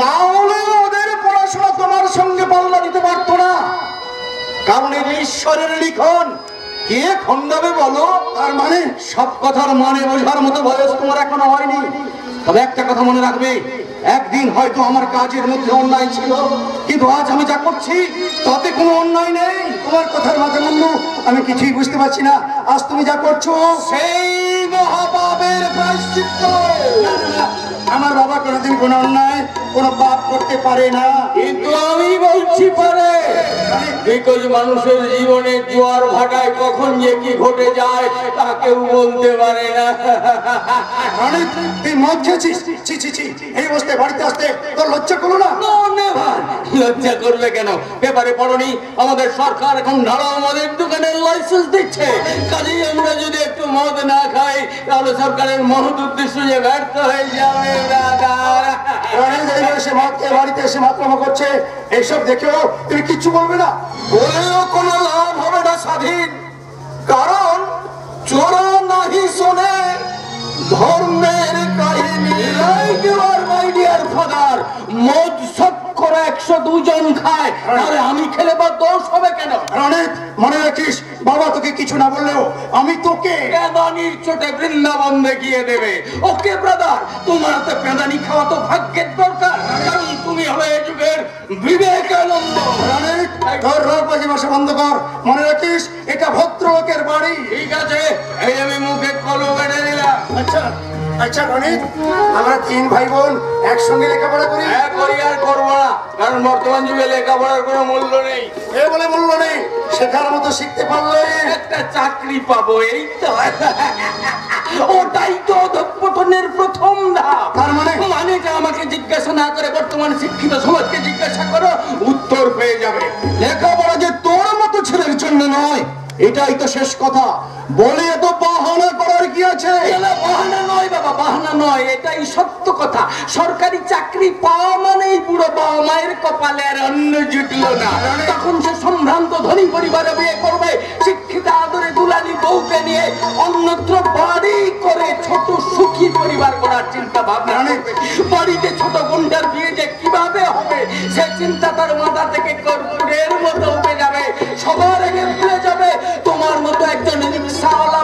তাহলে ওদের পড়াশোনা তোমার সঙ্গে পাল্লা দিতে পারতো না। কারণ এটা ঈশ্বরের লিখন, কে খণ্ডাবে বলো? তার মানে সব কথার মানে বোঝার মতো বয়স তোমার এখনো হয়নি। তবে একটা কথা মনে রাখবে, একদিন হয়তো আমার কাজের মধ্যে অন্যায় ছিল, কিন্তু আজ আমি যা করছি তাতে কোনো অন্যায় নেই। তোমার কথার মাঝে মূল্য আমি কিছুই বুঝতে পারছি না। আজ তুমি যা করছো সেই মহাপাপের প্রায়শ্চিত্ত। আমার বাবা কোনোদিন কোনো অন্যায় কোনো পাপ করতে পারে না। কিন্তু আমি বলছি পারে, বিকজ মানুষের জীবনে জোয়ার ভাটায় কখন যে কি ঘটে যায় তা কেউ বলতে পারে না। অনেক তুই মদ খেয়েছিস? ছি ছি ছি, এই অবস্থায় বাড়িতে আসতে তোর লজ্জা করলো না? লজ্জা করবে কেন? পেপারে পড়নি আমাদের সরকার এখন ঢালা আমাদের দোকানের লাইসেন্স দিচ্ছে। কাজেই আমরা যদি একটু মদ না খাই তাহলে সরকারের মহৎ উদ্দেশ্য যে ব্যর্থ হয়ে যাবে। সে মদ খেয়ে বাড়িতে এসে মাতলামো করছে, এইসব দেখেও তুমি কিচ্ছু বলবে না? বলেও কোনো লাভ হবে না স্বাধীন, কারণ চোরা নাহি শোনে ধর্মের কাহিনী। মাই ডিয়ার ফাদার, মদ শতকর 102 জন খায়, আরে আমি খেলে বা দোষ হবে কেন? অনেক মনে রাখিস, বাবা তোকে কিছু না বললেও আমি তোকে পেদানির চোটে বৃন্দাবন দেখিয়ে দেবে। ওকে ব্রাদার, তোমার তো পেদানি খাওয়া তো ভাগ্যের দরকার, কারণ তুমি হলে এই যুগের বিবেকানন্দ। অনেক তোর রোগবাজি ভাষা বন্ধ কর। মনে রাখিস এটা ভদ্রলোকের বাড়ি। ঠিক আছে, এই আমি মুখে কলম এনে দিলাম। আচ্ছা আচ্ছা রনিত, আমরা 3 ভাই বোন একসঙ্গে লেখাপড়া করি। হ্যাঁ করি, আর করবো না, কারণ বর্তমান যুগে লেখাপড়ার কোনো মূল্য নেই। এ বলে মূল্য নেই, শেখার মতো শিখতে পারলে একটা চাকরি পাবো, এই তো। ওটাই তো অধঃপতনের প্রথম ধাপ। তার মানে মানেটা আমাকে জিজ্ঞাসা না করে বর্তমান শিক্ষিত সমাজকে জিজ্ঞাসা করো, উত্তর পেয়ে যাবে। লেখাপড়া যে তোর মতো ছেলের জন্য নয়, এটাই তো শেষ কথা। বলে এত বাহানা করার কি আছে? বাহানা নয় বাবা, বাহানা নয়, এটাই সত্য কথা। সরকারি চাকরি পাওয়া মানেই পুরো বাবা মায়ের কপালে আর অন্য জুটলো না। তখন সে সম্ভ্রান্ত ধনী পরিবারে বিয়ে করবে, শিক্ষিত আদরে দুলালি বউকে নিয়ে অন্যত্র বাড়ি করে ছোট সুখী পরিবার করার চিন্তা ভাবনা করবে। বাড়িতে ছোট বোনটার বিয়ে যে কিভাবে হবে সে চিন্তা তার মাথা থেকে কর্পূরের মতো উঠে যাবে। সবার আগে ভুলে যাবে তোমার মতো একজন রিক্সাওয়ালা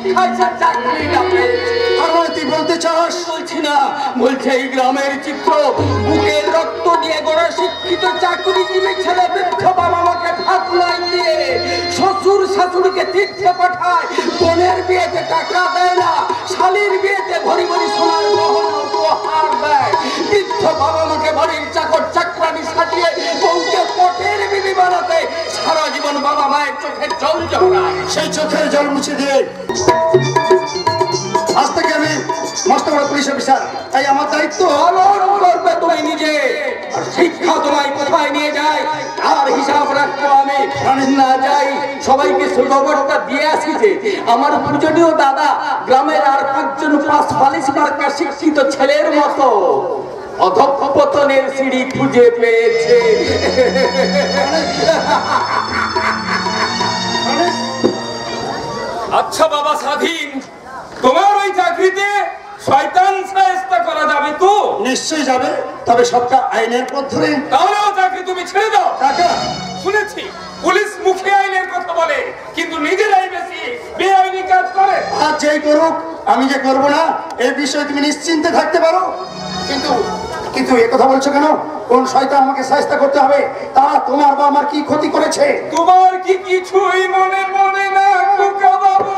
শিক্ষায় সে চাকরিটা পেয়েছে। আর মানে তুই বলতে চাস? বলছি না, বলছে এই গ্রামের চিত্র, বুকের রক্ত দিয়ে গড়া শিক্ষিত চাকরিজীবী ছেলে বৃদ্ধ বাবা মাকে ভাত নাই দিয়ে শ্বশুর শাশুড়িকে তীর্থে পাঠায়, বোনের বিয়েতে টাকা দেয় না, শালির বিয়েতে ভরি ভরি সোনার গহনা উপহার দেয়, বৃদ্ধ বাবা মাকে বাড়ির চাকর চাকরানি সাজিয়ে বউকে পটের বিবি বানাতে সারা জীবন বাবা মায়ের চোখের জল ঝরায়। সেই চোখের জল মুছে দিয়ে আজ থেকে আমি মস্ত বড় পুলিশ অফিসার, তাই আমার দায়িত্ব পালন করবে তুমি নিজে। আর শিক্ষা তোমায় কোথায় নিয়ে যায় আর হিসাব রাখবো আমি। না যাই, সবাইকে সুখবরটা দিয়ে আসি যে আমার পূজনীয় দাদা গ্রামের আর 5 জন 5 বালিশ মার্কা শিক্ষিত ছেলের মতো অধঃপতনের সিঁড়ি খুঁজে পেয়েছে। আচ্ছা বাবা স্বাধীন, তোমার ওই চাকরিতে শয়তান শায়েস্তা করা যাবে তো? নিশ্চয়ই যাবে, তবে সবটা আইনের পথ ধরে। তাহলে ও চাকরি তুমি ছেড়ে দাও। কাকা, শুনেছি পুলিশ মুখে আইনের কথা বলে কিন্তু নিজেরাই বেশি বেআইনি কাজ করে। আর যেই করুক, আমি যে করবো না এই বিষয়ে তুমি নিশ্চিন্তে থাকতে পারো। কিন্তু কিন্তু এ কথা বলছো কেন? কোন শয়তান আমাকে শায়েস্তা করতে হবে? তারা তোমার বা আমার কি ক্ষতি করেছে? তোমার কি কিছুই মনে মনে না খোকা বাবু?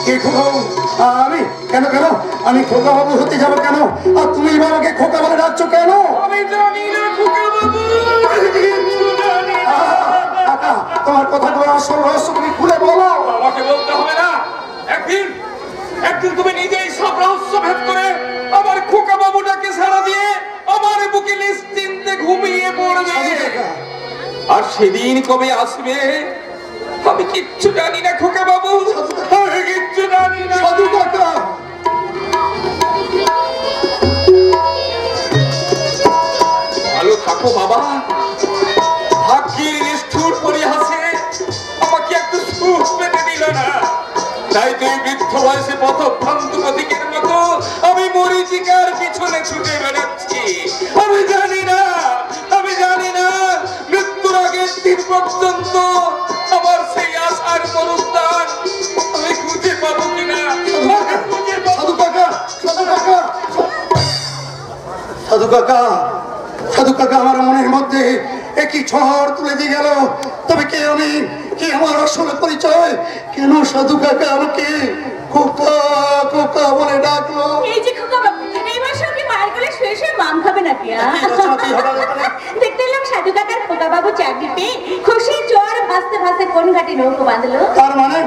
কে খোকা বাবু? আমি কেন কেন আমি খোকা বাবু হতে যাবো কেন? আর তুমি বাবাকে খোকা বলে ডাকছো কেন? আমি জানি না খোকা বাবু, কিচ্ছু জানি না। কাকা, তোমার কথাগুলো আসল রহস্য তুমি খুলে বলো। বাবাকে বলতে হবে না। একদিন একদিন তুমি নিজেই সব রহস্য ভেদ করে আমার খোকা বাবুটাকে সারা দিয়ে আমার বুকে নিশ্চিন্তে ঘুমিয়ে পড়বে। আর সেদিন কবে আসবে আমি কিচ্ছু জানি না খোকা বাবু, আমি কিচ্ছু জানি না। সাধু কাকা, ভালো থাকো বাবা। ভাগ্যের নিষ্ঠুর পরিহাসে আমাকে একটু সুখ পেতে দিল না, তাই তুই বৃদ্ধ বয়সে পথভ্রান্ত প্রতীকের মতো আমি মরীচিকার পিছনে ছুটে বেড়াচ্ছি। আমি জানি না, আমি জানি না মৃত্যুর আগের দিন পর্যন্ত আমার সেই আশার মরুস্থান আমি খুঁজে পাবো কিনা। সাধু কাকা, সাধু কাকা, সাধু কাকা, সাধু কাকা, আমার মনের মধ্যে একই ঝড় তুলে দিয়ে গেল। তবে কে আমি, কে আমার আসল পরিচয়? কেন সাধু কাকা আমাকে খোকা খোকা বলে ডাকলো? এই যে খোকা বাবু, এইবার সঙ্গে মায়ের কোলে শুয়ে শুয়ে মাম খাবে নাকি? দেখতে এলাম সাধু কাকার খোকা বাবু চাকরি পেয়ে খুশির জোয়ার ভাসতে ভাসতে কোন ঘাটে নৌকো বাঁধলো। তার মানে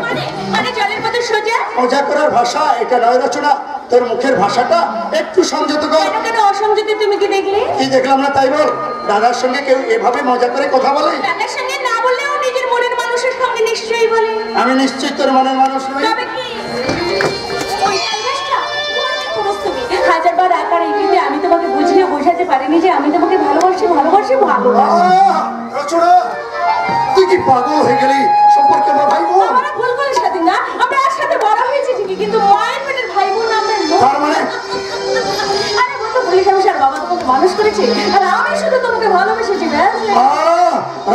মানে জলের মতো সোজা। মজা করার ভাষা এটা নয় রচনা। তোর মুখের ভাষাটা একটু সংযত কর। কেন কেন অসংযতে তুমি কি দেখলে? কি দেখলাম না তাই বল? দাদার সঙ্গে কেউ এভাবে মজা করে কথা বলে? দাদার সঙ্গে না বললেও নিজের মনের মানুষের সঙ্গে নিশ্চয়ই বলে। আমি নিশ্চয়ই তোর মনের মানুষ নই। তবে কি ওই কালগাছটা ধরনের পুরুষ তুমি। হাজারবার আকার ইঙ্গিতে আমি তোমাকে বুঝিয়ে বোঝাতে পারিনি যে আমি তোমাকে ভালোবাসি ভালোবাসি ভালোবাসি। রচনা, তুই কি পাগল হয়ে গেলি? সম্পর্কে আমরা ভাই বোন। আমরা ভুল করে স্বাধীন না, আমরা একসাথে বড় হয়েছি ঠিকই, কিন্তু মায়ের পেটের ভাই বোন আমরা নই। তার মানে আরে বলতো পুলিশ অফিসার বাবা তোমাকে মানুষ করেছে আর আমি শুধু তোমাকে ভালোবেসেছি। ব্যাস।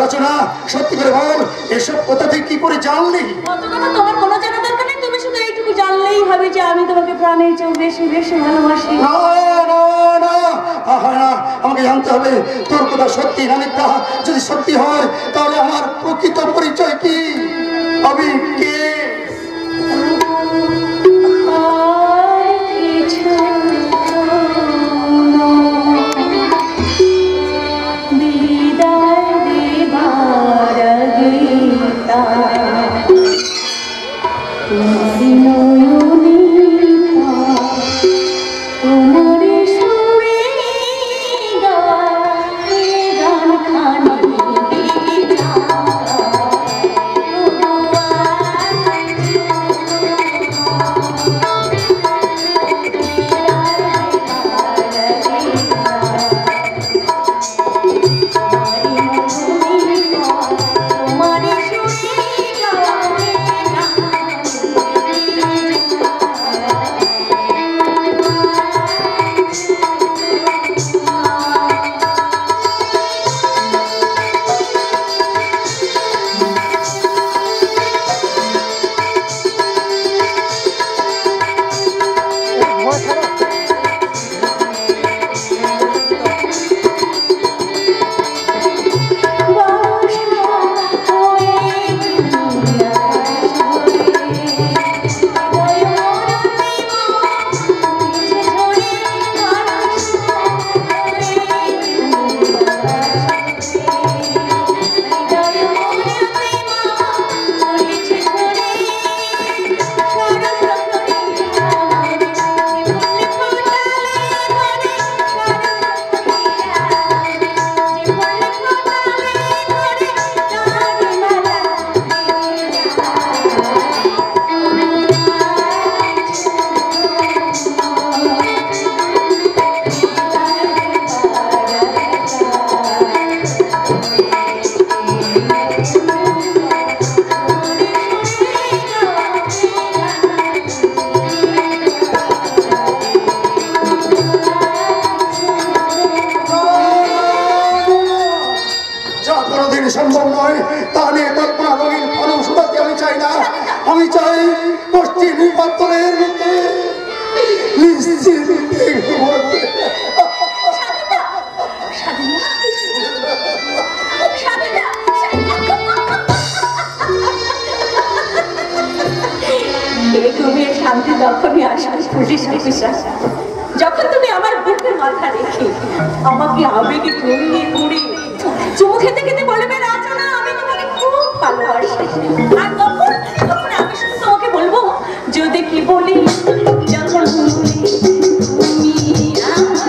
রচনা, সত্যি করে বল, এসব কথা তুই কি করে জানলি? অত কথা তোমার কোনো জানা দরকার নেই, তুমি শুধু এইটুকু জানলেই হবে যে আমি তোমাকে প্রাণের চেয়েও বেশি বেশি ভালোবাসি। না না না, না, আমাকে জানতে হবে তোর কথা সত্যি না মিথ্যা। যদি সত্যি হয় তাহলে আমার প্রকৃত পরিচয় কি? আমি কে? আর কিছু বিদায় দেবার আগে তোমারি নয়নে তোমারি সুরে গান খানি সম্ভব নয়। তা নিয়ে কল্পনা রঙিন ফলম শোধাতে আমি চাই না। আমি চাই পশ্চিম পাত্রের শান্তি তখনই আসবে পুলিশ অফিসার, যখন তুমি আমার বুকে মাথা রেখে আমাকে আবেগে জড়িয়ে ধরে চুমু খেতে খেতে বলবে রাজনা আমি তোমাকে খুব ভালোবাসি। আর তখন তখন আমি শুধু তোমাকে বলবো যদি কি বলি যখন বলি তুমি আমার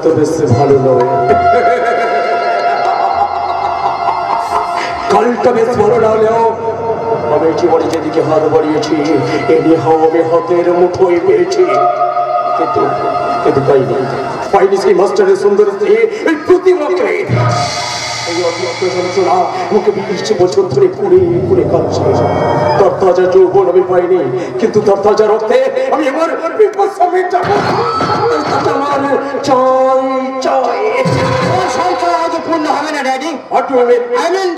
তো বেশ ভালো নয়, কালটা বেশ ভালো না হলেও আমি জীবনে যেদিকে হাত বাড়িয়েছি এনে আমি হাতের মুঠোয় পেয়েছি, কিন্তু কিন্তু পাইনি সেই মাস্টারের সুন্দর এই প্রতিমাকে। এই অতিরিক্ত যন্ত্রণা আমাকে 20 বছর ধরে পুড়ে পুড়ে কাটছে। তার তাজা যৌবন আমি পাইনি, কিন্তু তার তাজা রক্তে আমি আমার বিপদ মেটাবো। আমার চাই চাই পূর্ণ হবে না ড্যাডি।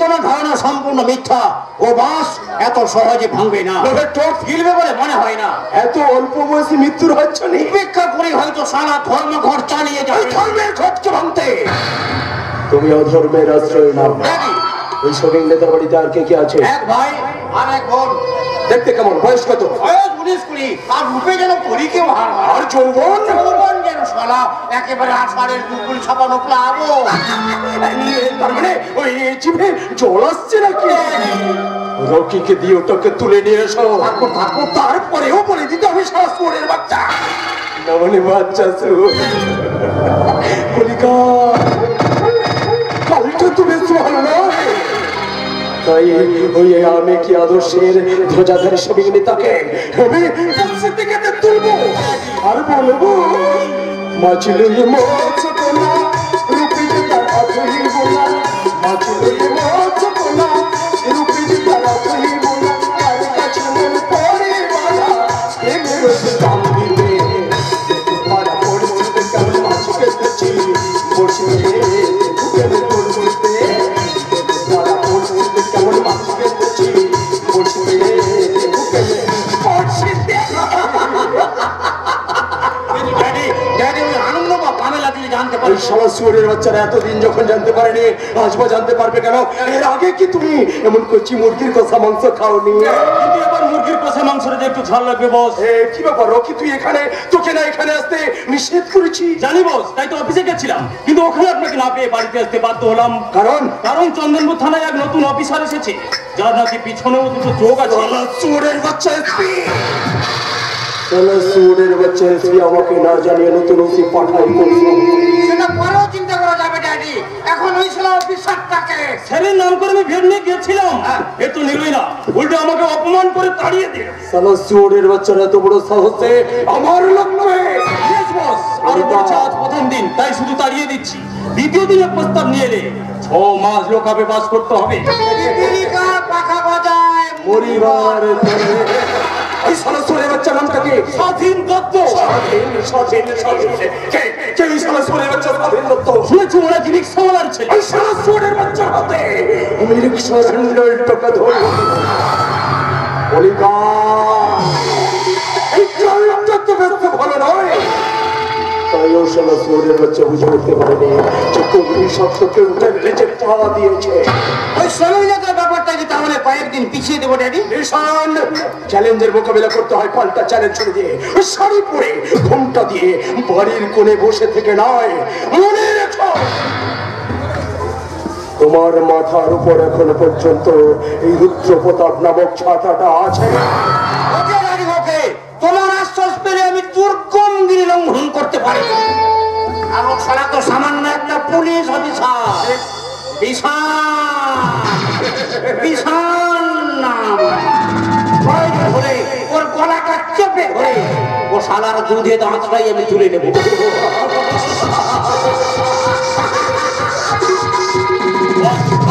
তোমার ধারণা সম্পূর্ণ মিথ্যা। ও বাস এত সহজে ভাঙবে না, চোট ফিরবে বলে মনে হয় না। এত অল্প বয়সে মৃত্যুর হচ্ছে না, উপেক্ষা করে হয়তো সারা ধর্মঘট চালিয়ে যাবে। ধর্মের ঘটকে ভাঙতে তুমি অধর্মের আশ্রয় নাও। ওই শরীর নেতার বাড়িতে আর কে কে আছে? এক ভাই আর এক বোন। দেখতে কেমন? বয়স কত? বয়স 19-20। আর রূপে যেন পরীকেও আর যৌবন যেন শালা একেবারে আষাঢ়ের দুপুর ছাপানো প্লাবন। তার মানে ওই জিভে জল আসছে নাকি? রকিকে দিয়ে ওটাকে তুলে নিয়ে এসো। তারপরেও বলে দিতে আমি সারা সুরের বাচ্চা না, মানে বাচ্চা কলিকা কালটা তো বেশ ভালো নয়। তাই ওই আমি কি আদর্শের ধ্বজাধারী সবিক নেতাকে আমি থেকে তুলবো আর বলবো মাছলুই মাছ কোনা রূপে তার আধুই বোনা, মাছলুই মাছ কোনা রূপে তার আধুই বোনা, তার কাছে মন পড়ে বাধা এ মেরে দাম দিবে মারা পড়ছে কেমন মাছ কেটেছি বসে কেমন করতে মারা পড়ছে কেমন মাছ কেটেছি বসে বাচ্চারা এতদিন যখন জানতে পারেনি আজ বা জানতে পারবে কেন? এর আগে কি তুমি এমন করছি মুরগির কষা মাংস খাওনি? আবার মুরগির কষা মাংসটা একটু ঝাল লাগবে বস। কি ব্যাপার রকি, তুই এখানে তোকে না এখানে আসতে নিষেধ করেছি? জানি বস, তাই তো অফিসে গেছিলাম, কিন্তু ওখানে আপনাকে না পেয়ে বাড়িতে আসতে বাধ্য হলাম। কারণ চন্দনপুর থানায় এক নতুন অফিসার এসেছে, যার নাকি পিছনেও দুটো চোখ আছে। চোরের বাচ্চা এসপি, চোরের বাচ্চা এসপি আমাকে না জানিয়ে নতুন ওসি পাঠাই করছে। সেটা পরেও চিন্তা করা যাবে ড্যাডি। এখন ওই ছিল অফিসারটাকে স্যারের নাম করে আমি ভেট নিয়ে গেছিলাম, এ তো নিলই না, উল্টে আমাকে অপমান করে তাড়িয়ে দিয়ে। সালা চোরের বাচ্চারা এত বড় সাহসে আমার লক্ষ্যে। আরো বলছে আজ প্রথম দিন, তাই শুধু তাড়িয়ে দিচ্ছি। দ্বিতীয় দিনে প্রস্তাব নিয়ে এলে 6 মাস লোকাবে বাস করতে হবে। পাখা গজায় পরিবার ওই সালা চোরের বাচ্চা নামটাকে স্বাধীন দত্ত। কে ওই সালা চোরের বাচ্চা স্বাধীন দত্ত? শুনেছি ওরা কি রিক্সাওয়ালার ছেলে। ওই সালা চোরের বাচ্চার হাতে আমি রিক্সার হ্যান্ডেল টাকা ধরি। কলিকা এই কালটা তো বেশ ভালো নয়। তাই ও সালা চোরের বাচ্চা বুঝে উঠতে পারেনি যে কোন সত্যকে উঠে লেজে পা দিয়েছে। ওই শ্রমিকদের ব্যাপারটা কি তাহলে কয়েকদিন পিছিয়ে দেবো ড্যাডি? নিশান চ্যালেঞ্জের মোকাবিলা করতে হয় পাল্টা চ্যালেঞ্জ ছড়ে দিয়ে, ওই শাড়ি পরে ঘোমটা দিয়ে বাড়ির কোণে বসে থেকে নয়, মনে রেখো তোমার মাথার উপর এখনো পর্যন্ত এই রুদ্র প্রতাপ নামক ছাতাটা আছে? ওকে রানী ওকে, তোমার আশ্বাস পেলে আমি দুর্গম গিরি লঙ্ঘন করতে পারি। আর ও শালা তো সামান্য একটা পুলিশ অফিসার। বিশাল নাম। প্রয়োজন হলে ওর গলাটা চেপে ধরে ও শালার দুধে দাঁতটাই আমি তুলে নেব।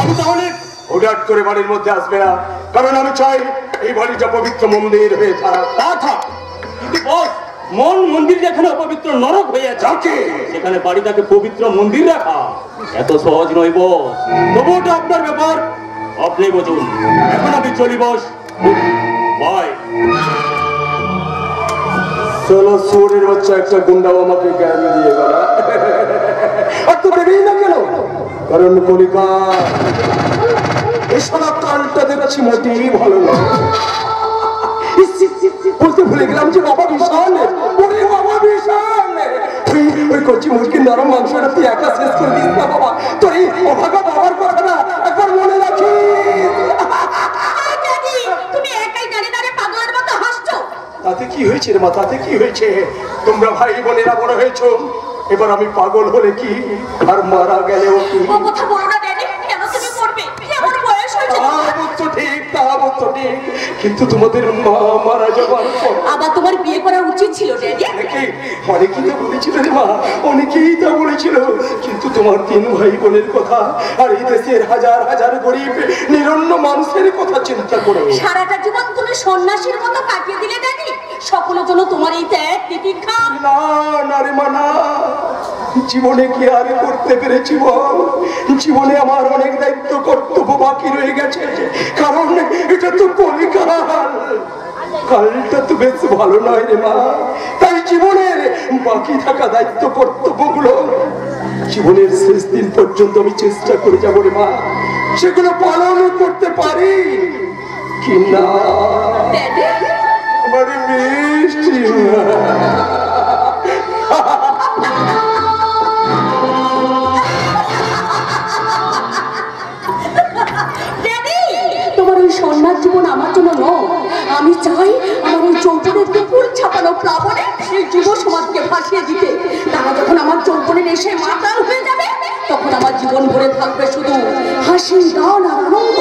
আমি তাহলে হুটহাট করে বাড়ির মধ্যে আসবে না, কারণ আমি চাই এই বাড়িটা পবিত্র মন্দির হয়ে থাক। তা থাক, কিন্তু বস, মন মন্দির যেখানে অপবিত্র নরক হয়ে যাচ্ছে সেখানে বাড়িটাকে পবিত্র মন্দির রাখা এত সহজ নয় বস। তবু ওটা আপনার ব্যাপার, আপনি বুঝুন। এখন আমি চলি বস, বাই। চলো, সুরের বাচ্চা একটা গুন্ডাও আমাকে জ্ঞান দিয়ে গেল। আর তো দেবেই না কেন? কারণ কলিকা এই সারা কালটা দেখছি মোটেই ভালো না। বলতে ভুলে গেলাম যে বাবা বিশাল, বাবা বিশাল, ওই কচি মুরগির নরম মাংসটা তুই একা শেষ করে দিস না বাবা। তোর এই অভাগা বাবার কথাটা একবার মনে রাখিস। তুমি একাই দাঁড়িয়ে দাঁড়িয়ে পাগলের মতো হাসছো। তাতে কি হয়েছে রে মা, তাতে কি হয়েছে? তোমরা ভাই বোনেরা বড় হয়েছো, এবার আমি পাগল হলে কি আর মারা গেলেও কি? ও কথা বলো না ড্যাডি, কেন তুমি করবে? এমন বয়স হয়েছে। ঠিক, কিন্তু তোমাদের মা মারা যাবার পর আবার তোমার বিয়ে করা উচিত ছিল ড্যাডি। অনেকেই তো বলেছিল রে মা, অনেকেই তা বলেছিল, কিন্তু তোমার 3 ভাই বোনের কথা আর এই দেশের হাজার হাজার গরিব নিরন্ন মানুষের কথা চিন্তা করে সারাটা জীবন তুমি সন্ন্যাসীর মতো কাটিয়ে দিলে ড্যাডি। সকলের জন্য তোমার এই ত্যাগ তিতিক্ষা। না রে মা, না। জীবনে কি আর করতে পেরেছি বল? জীবনে আমার অনেক দায়িত্ব কর্তব্য বাকি রয়ে গেছে, কারণ এটা তো কলিকাল। কালটা তো বেশ ভালো নয় রে মা। তাই জীবনের বাকি থাকা দায়িত্ব কর্তব্যগুলো জীবনের শেষ দিন পর্যন্ত আমি চেষ্টা করে যাবো রে মা, সেগুলো পালন করতে পারি কি না। আমার মিষ্টি তোমার ওই সন্ন্যাস জীবন আমার জন্য নয়। আমি চাই আমার ওই যৌবনের দুপুর ছাপানো প্লাবনে এই যুব সমাজকে ভাসিয়ে দিতে। তারা যখন আমার যৌবনের এসে মাতাল হয়ে যাবে, তখন আমার জীবন ভরে থাকবে শুধু হাসি, গান আর আনন্দ।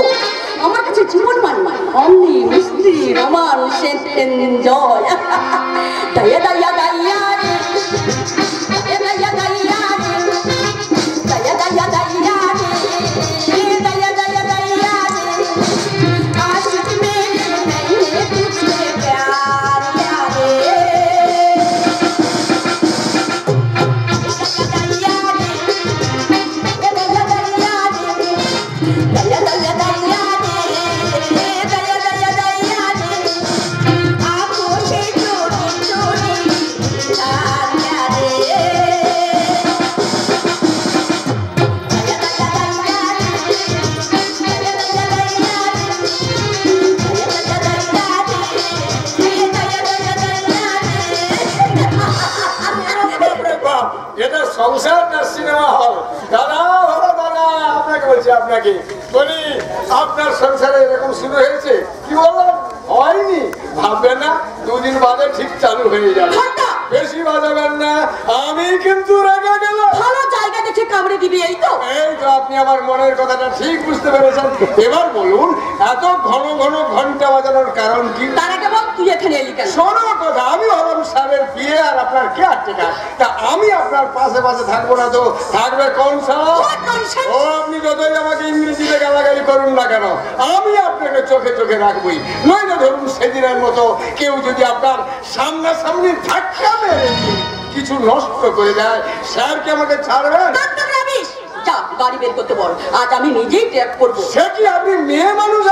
আমার কাছে জীবন মানে অনলি মিষ্টি রোমান্স এনজয়। দাইয়া দাইয়া দাইয়া দাইয়া দাইয়া দাইয়া দাইয়া দাইয়া এটা সংসার না সিনেমা হল? দাদা আপনাকে বলছি, আপনাকে বলি, আপনার সংসারে এরকম শুরু হয়েছে? কি বললাম, হয়নি? ভাববেন না, 2 দিন বাদে ঠিক চালু হয়ে যাবে। বেশি বাজাবেন না, আমি কিন্তু রেগে গেলাম। ভালো জায়গা দেখে কামড়ে দিবি, এই তো? এই তো, আপনি আমার মনের কথাটা ঠিক বুঝতে পেরেছেন। এবার বলুন, এত ঘন ঘন ঘন্টা বাজানোর কারণ কি? তার আগে বল, তুই এখানে এলি কেন? শোনো কথা, আমি হলাম সাহেবের বিয়ে আর আপনার কে আটটা, তা আমি আপনার পাশে পাশে থাকবো না তো থাকবে কোন সাহেব? ও আপনি যতই আমাকে ইংরেজিতে গালাগালি করুন না কেন, আমি আপনাকে চোখে চোখে রাখবই। নইলে ধরুন সেদিনের মতো কেউ যদি আপনার সামনাসামনি ধাক্কা মেরে কিছু নষ্ট করে দেয়, স্যারকে আমাকে ছাড়বেন? যা, গাড়ি বের করতে বল, আজ আমি নিজেই ট্র্যাক করবো। সে কি আপনি মেয়ে মানুষ?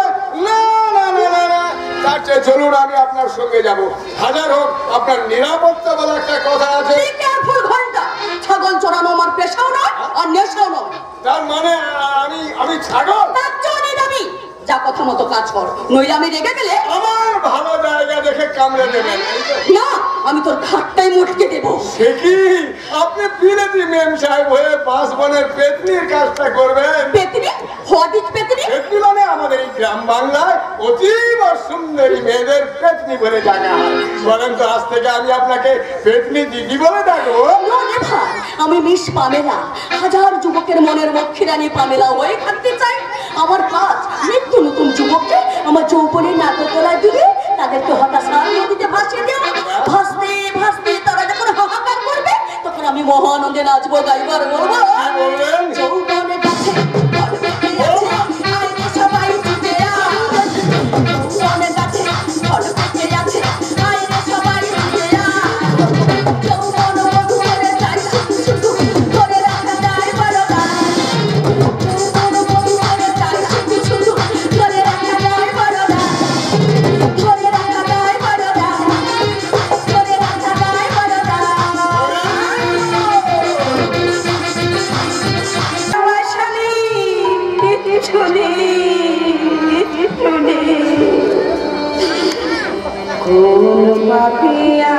না না না না না, তার চেয়ে চলুন আমি আপনার সঙ্গে যাব। হাজার হোক আপনার নিরাপত্তা বলে একটা কথা আছে। ঘন্টা ছাগল চড়ানো আমার পেশাও নয় আর নেশাও নয়। তার মানে আমি ছাগল? যাবি, যা কথা মতো কাজ কর, নইলে আমি রেগে গেলে আমার ভালো জায়গা দেখে কামড়ে দেবেন। না, আমি তোর ঘাটটাই মুটকে দেবো। সে কি আপনি বিলেতি মেম সাহেব হয়ে বাসবনের পেতনির কাজটা করবেন? পেতনি? হদিক পেতনি পেতনি মানে আমাদের এই গ্রাম বাংলায় অতীব সুন্দরী মেয়েদের পেতনি বলে ডাকা হয়। বলেন তো আজ থেকে আমি আপনাকে পেতনি দিদি বলে ডাকবো? আমি মিস পামেলা, হাজার যুবকের মনের মক্ষিরানী পামেলা হয়ে থাকতে চাই। আমার কাজ নিত্য নতুন যুবককে আমার যৌবনের নাটকতলায় দিলে তাদেরকে হতাশার নদীতে ভাসিয়ে দেওয়া। ভাসতে ভাসতে তারা যখন হাহাকার করবে তখন আমি মহানন্দে নাচবো, গাইবার বলবো যৌবনের কাছে সবাই ছুটে যৌবনের কাছে আছে সবাই ছুটে যৌবন মধু করে চাই শুধু ধরে রাখা যায় বলো না। যৌবন মধু করে চাই শুধু ধরে রাখা যায় বলো না। ধরে রাখা যায় বলো না। ধরে রাখা যায় বলো না। শুনি শুনি কোন পাপিয়া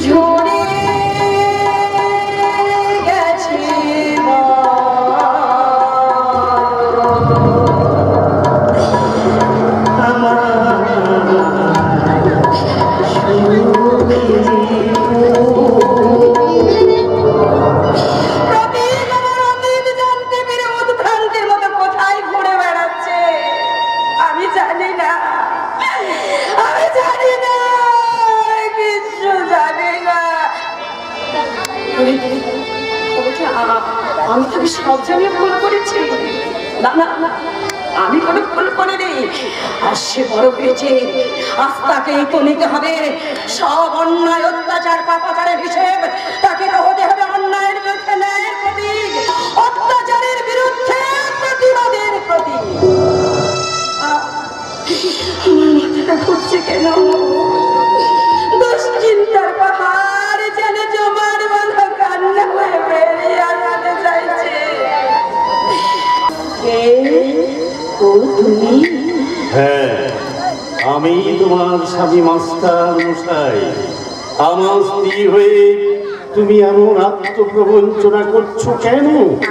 ঝরে গেছি আমি তো সব জায়গায় ভুল করেছি। না না না, আমি কোনো ভুল করিনি। আর সে বড় হয়েছে, আজ তাকেই তো নিতে হবে সব অন্যায় অত্যাচার পাপাচারের হিসেব। তাকে তো হতে হবে অন্যায়ের বিরুদ্ধে ন্যায়ের প্রতীক, অত্যাচারের বিরুদ্ধে প্রতিবাদের প্রতীক। মাথাটা ঘুরছে কেন? দুশ্চিন্তার পাহাড় যেন জমার বাঁধা কান্না হয়ে বেরিয়ে আসতে চাইছে। হ্যাঁ, আমি তোমার স্বামী মাস্টার মশাই। আমার স্ত্রী হয়ে তুমি এমন আত্মপ্রবঞ্চনা করছো কেন?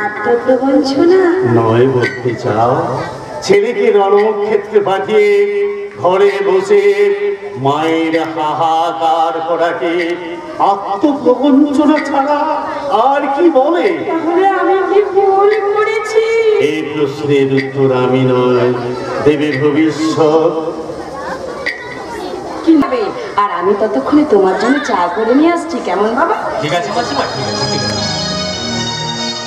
আত্মপ্রবঞ্চনা নয় বলতে চাও? ছেলেকে রণক্ষেত্রে পাঠিয়ে ঘরে বসে মায়ের হাহাকার করাকে আত্মপ্রবঞ্চনা ছাড়া আর কি বলে? তাহলে আমি কি ভুল করেছি? এই প্রশ্নের উত্তর আমি নয়, দেবে ভবিষ্যৎ। কি হবে? আর আমি ততক্ষণে তোমার জন্য চা করে নিয়ে আসছি, কেমন বাবা? ঠিক আছে মাসিমা, ঠিক আছে, ঠিক আছে।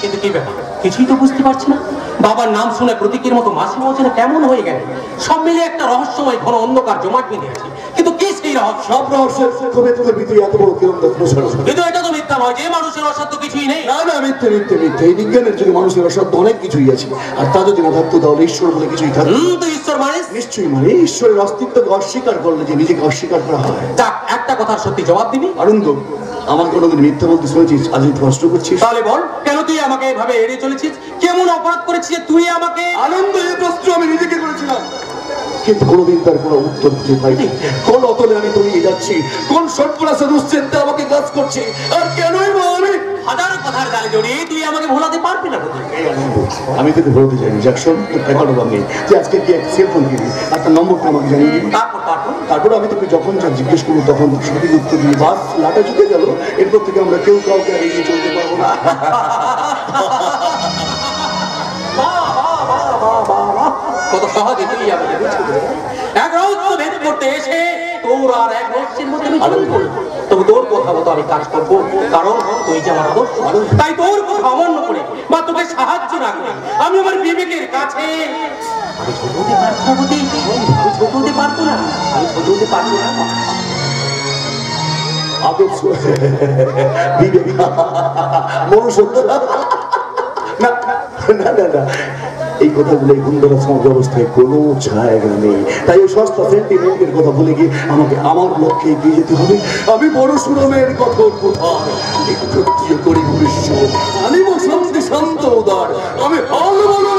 কিন্তু কি ব্যাপার, কিছুই তো বুঝতে পারছি না। বাবার নাম শুনে প্রতীকের মতো মাসিমা যেন কেমন হয়ে গেল। সব মিলে একটা রহস্যময় ঘন অন্ধকার জমাট বেঁধে আছে। কিন্তু কি সেই রহস্য? সব রহস্যের কবিতার ভিতরে এত বড় কিরম প্রসার। কিন্তু এটা তো মিথ্যা নয় যে মানুষের অসাধ্য কিছুই নেই। না না, মিথ্যে মিথ্যে মিথ্যে। এই বিজ্ঞানের যুগে মানুষের অসাধ্য অনেক কিছুই আছে, আর তা যদি না থাকতো তাহলে ঈশ্বর বলে কিছুই থাকতো। তো ঈশ্বর মানে? নিশ্চয়ই মানে ঈশ্বরের অস্তিত্বকে অস্বীকার করলে যে নিজেকে অস্বীকার করা হয়। যাক, একটা কথার সত্যি জবাব দিবি। আনন্দ, আমার কোনোদিন মিথ্যা বলতে শুনেছিস? আজ তুই প্রশ্ন করছিস? তাহলে বল, কেন তুই আমাকে এভাবে এড়িয়ে চলেছিস? কেমন অপরাধ করেছিস যে তুই আমাকে? আনন্দ, এই প্রশ্ন আমি নিজেকে করেছিলাম, কিন্তু কোনোদিন তার কোনো উত্তর খুঁজে পাইনি। কোন অতলে আমি তলিয়ে যাচ্ছি, কোন সর্বনাশা দুশ্চিন্তা আমাকে কাজ করছে, আর কেনই বা আমি? হাজার কথার জালে জড়িয়ে তুই আমাকে ভোলাতে পারবি না। এই আনন্দ, আমি তোকে বলতে চাইনি জ্যাকসন, তোর টাকাটা বাঙে যে আজকে কি এক সেলফোন কিনি, আর তার নম্বরটা আমাকে জানিয়ে দিবি। তারপর আমি তোকে যখন যা জিজ্ঞেস করবো তখন সঠিক উত্তর দিয়ে বাস লাটা ঝুঁকে গেল। এরপর থেকে আমরা কেউ কাউকে আর এগিয়ে চলতে পারবো না। কত সহজে তুই আমাকে বুঝতে দিলি। এক রহস্য ভেদ করতে এসে তোর আর এক রহস্যের মধ্যে আমি চলে গেলাম। তবে তোর কথা মতো আমি কাজ করবো, কারণ তুই যে আমার আদর্শ। তাই তোর কথা অমান্য করে বা তোকে সাহায্য না করে আমি আমার বিবেকের কাছে আমি ছোট হতে পারবো না। আমি ছোট হতে পারবো না, আমি ছোট হতে পারবো না। আদর্শ বিবেক মনুষ্যত্ব না না না না, এই কথাগুলো এই গুন্ডারা সমাজ ব্যবস্থায় কোনো জায়গা নেই। তাই ওই সস্তা সেন্টিমেন্টের কথা বলে গিয়ে আমাকে আমার লক্ষ্যে এগিয়ে যেতে হবে। আমি বড় সুরমের কঠোর কোথায় ক্ষত্রিয় করি ভবিষ্যৎ, আনিব শান্তি শান্ত উদার, আমি হাল বলো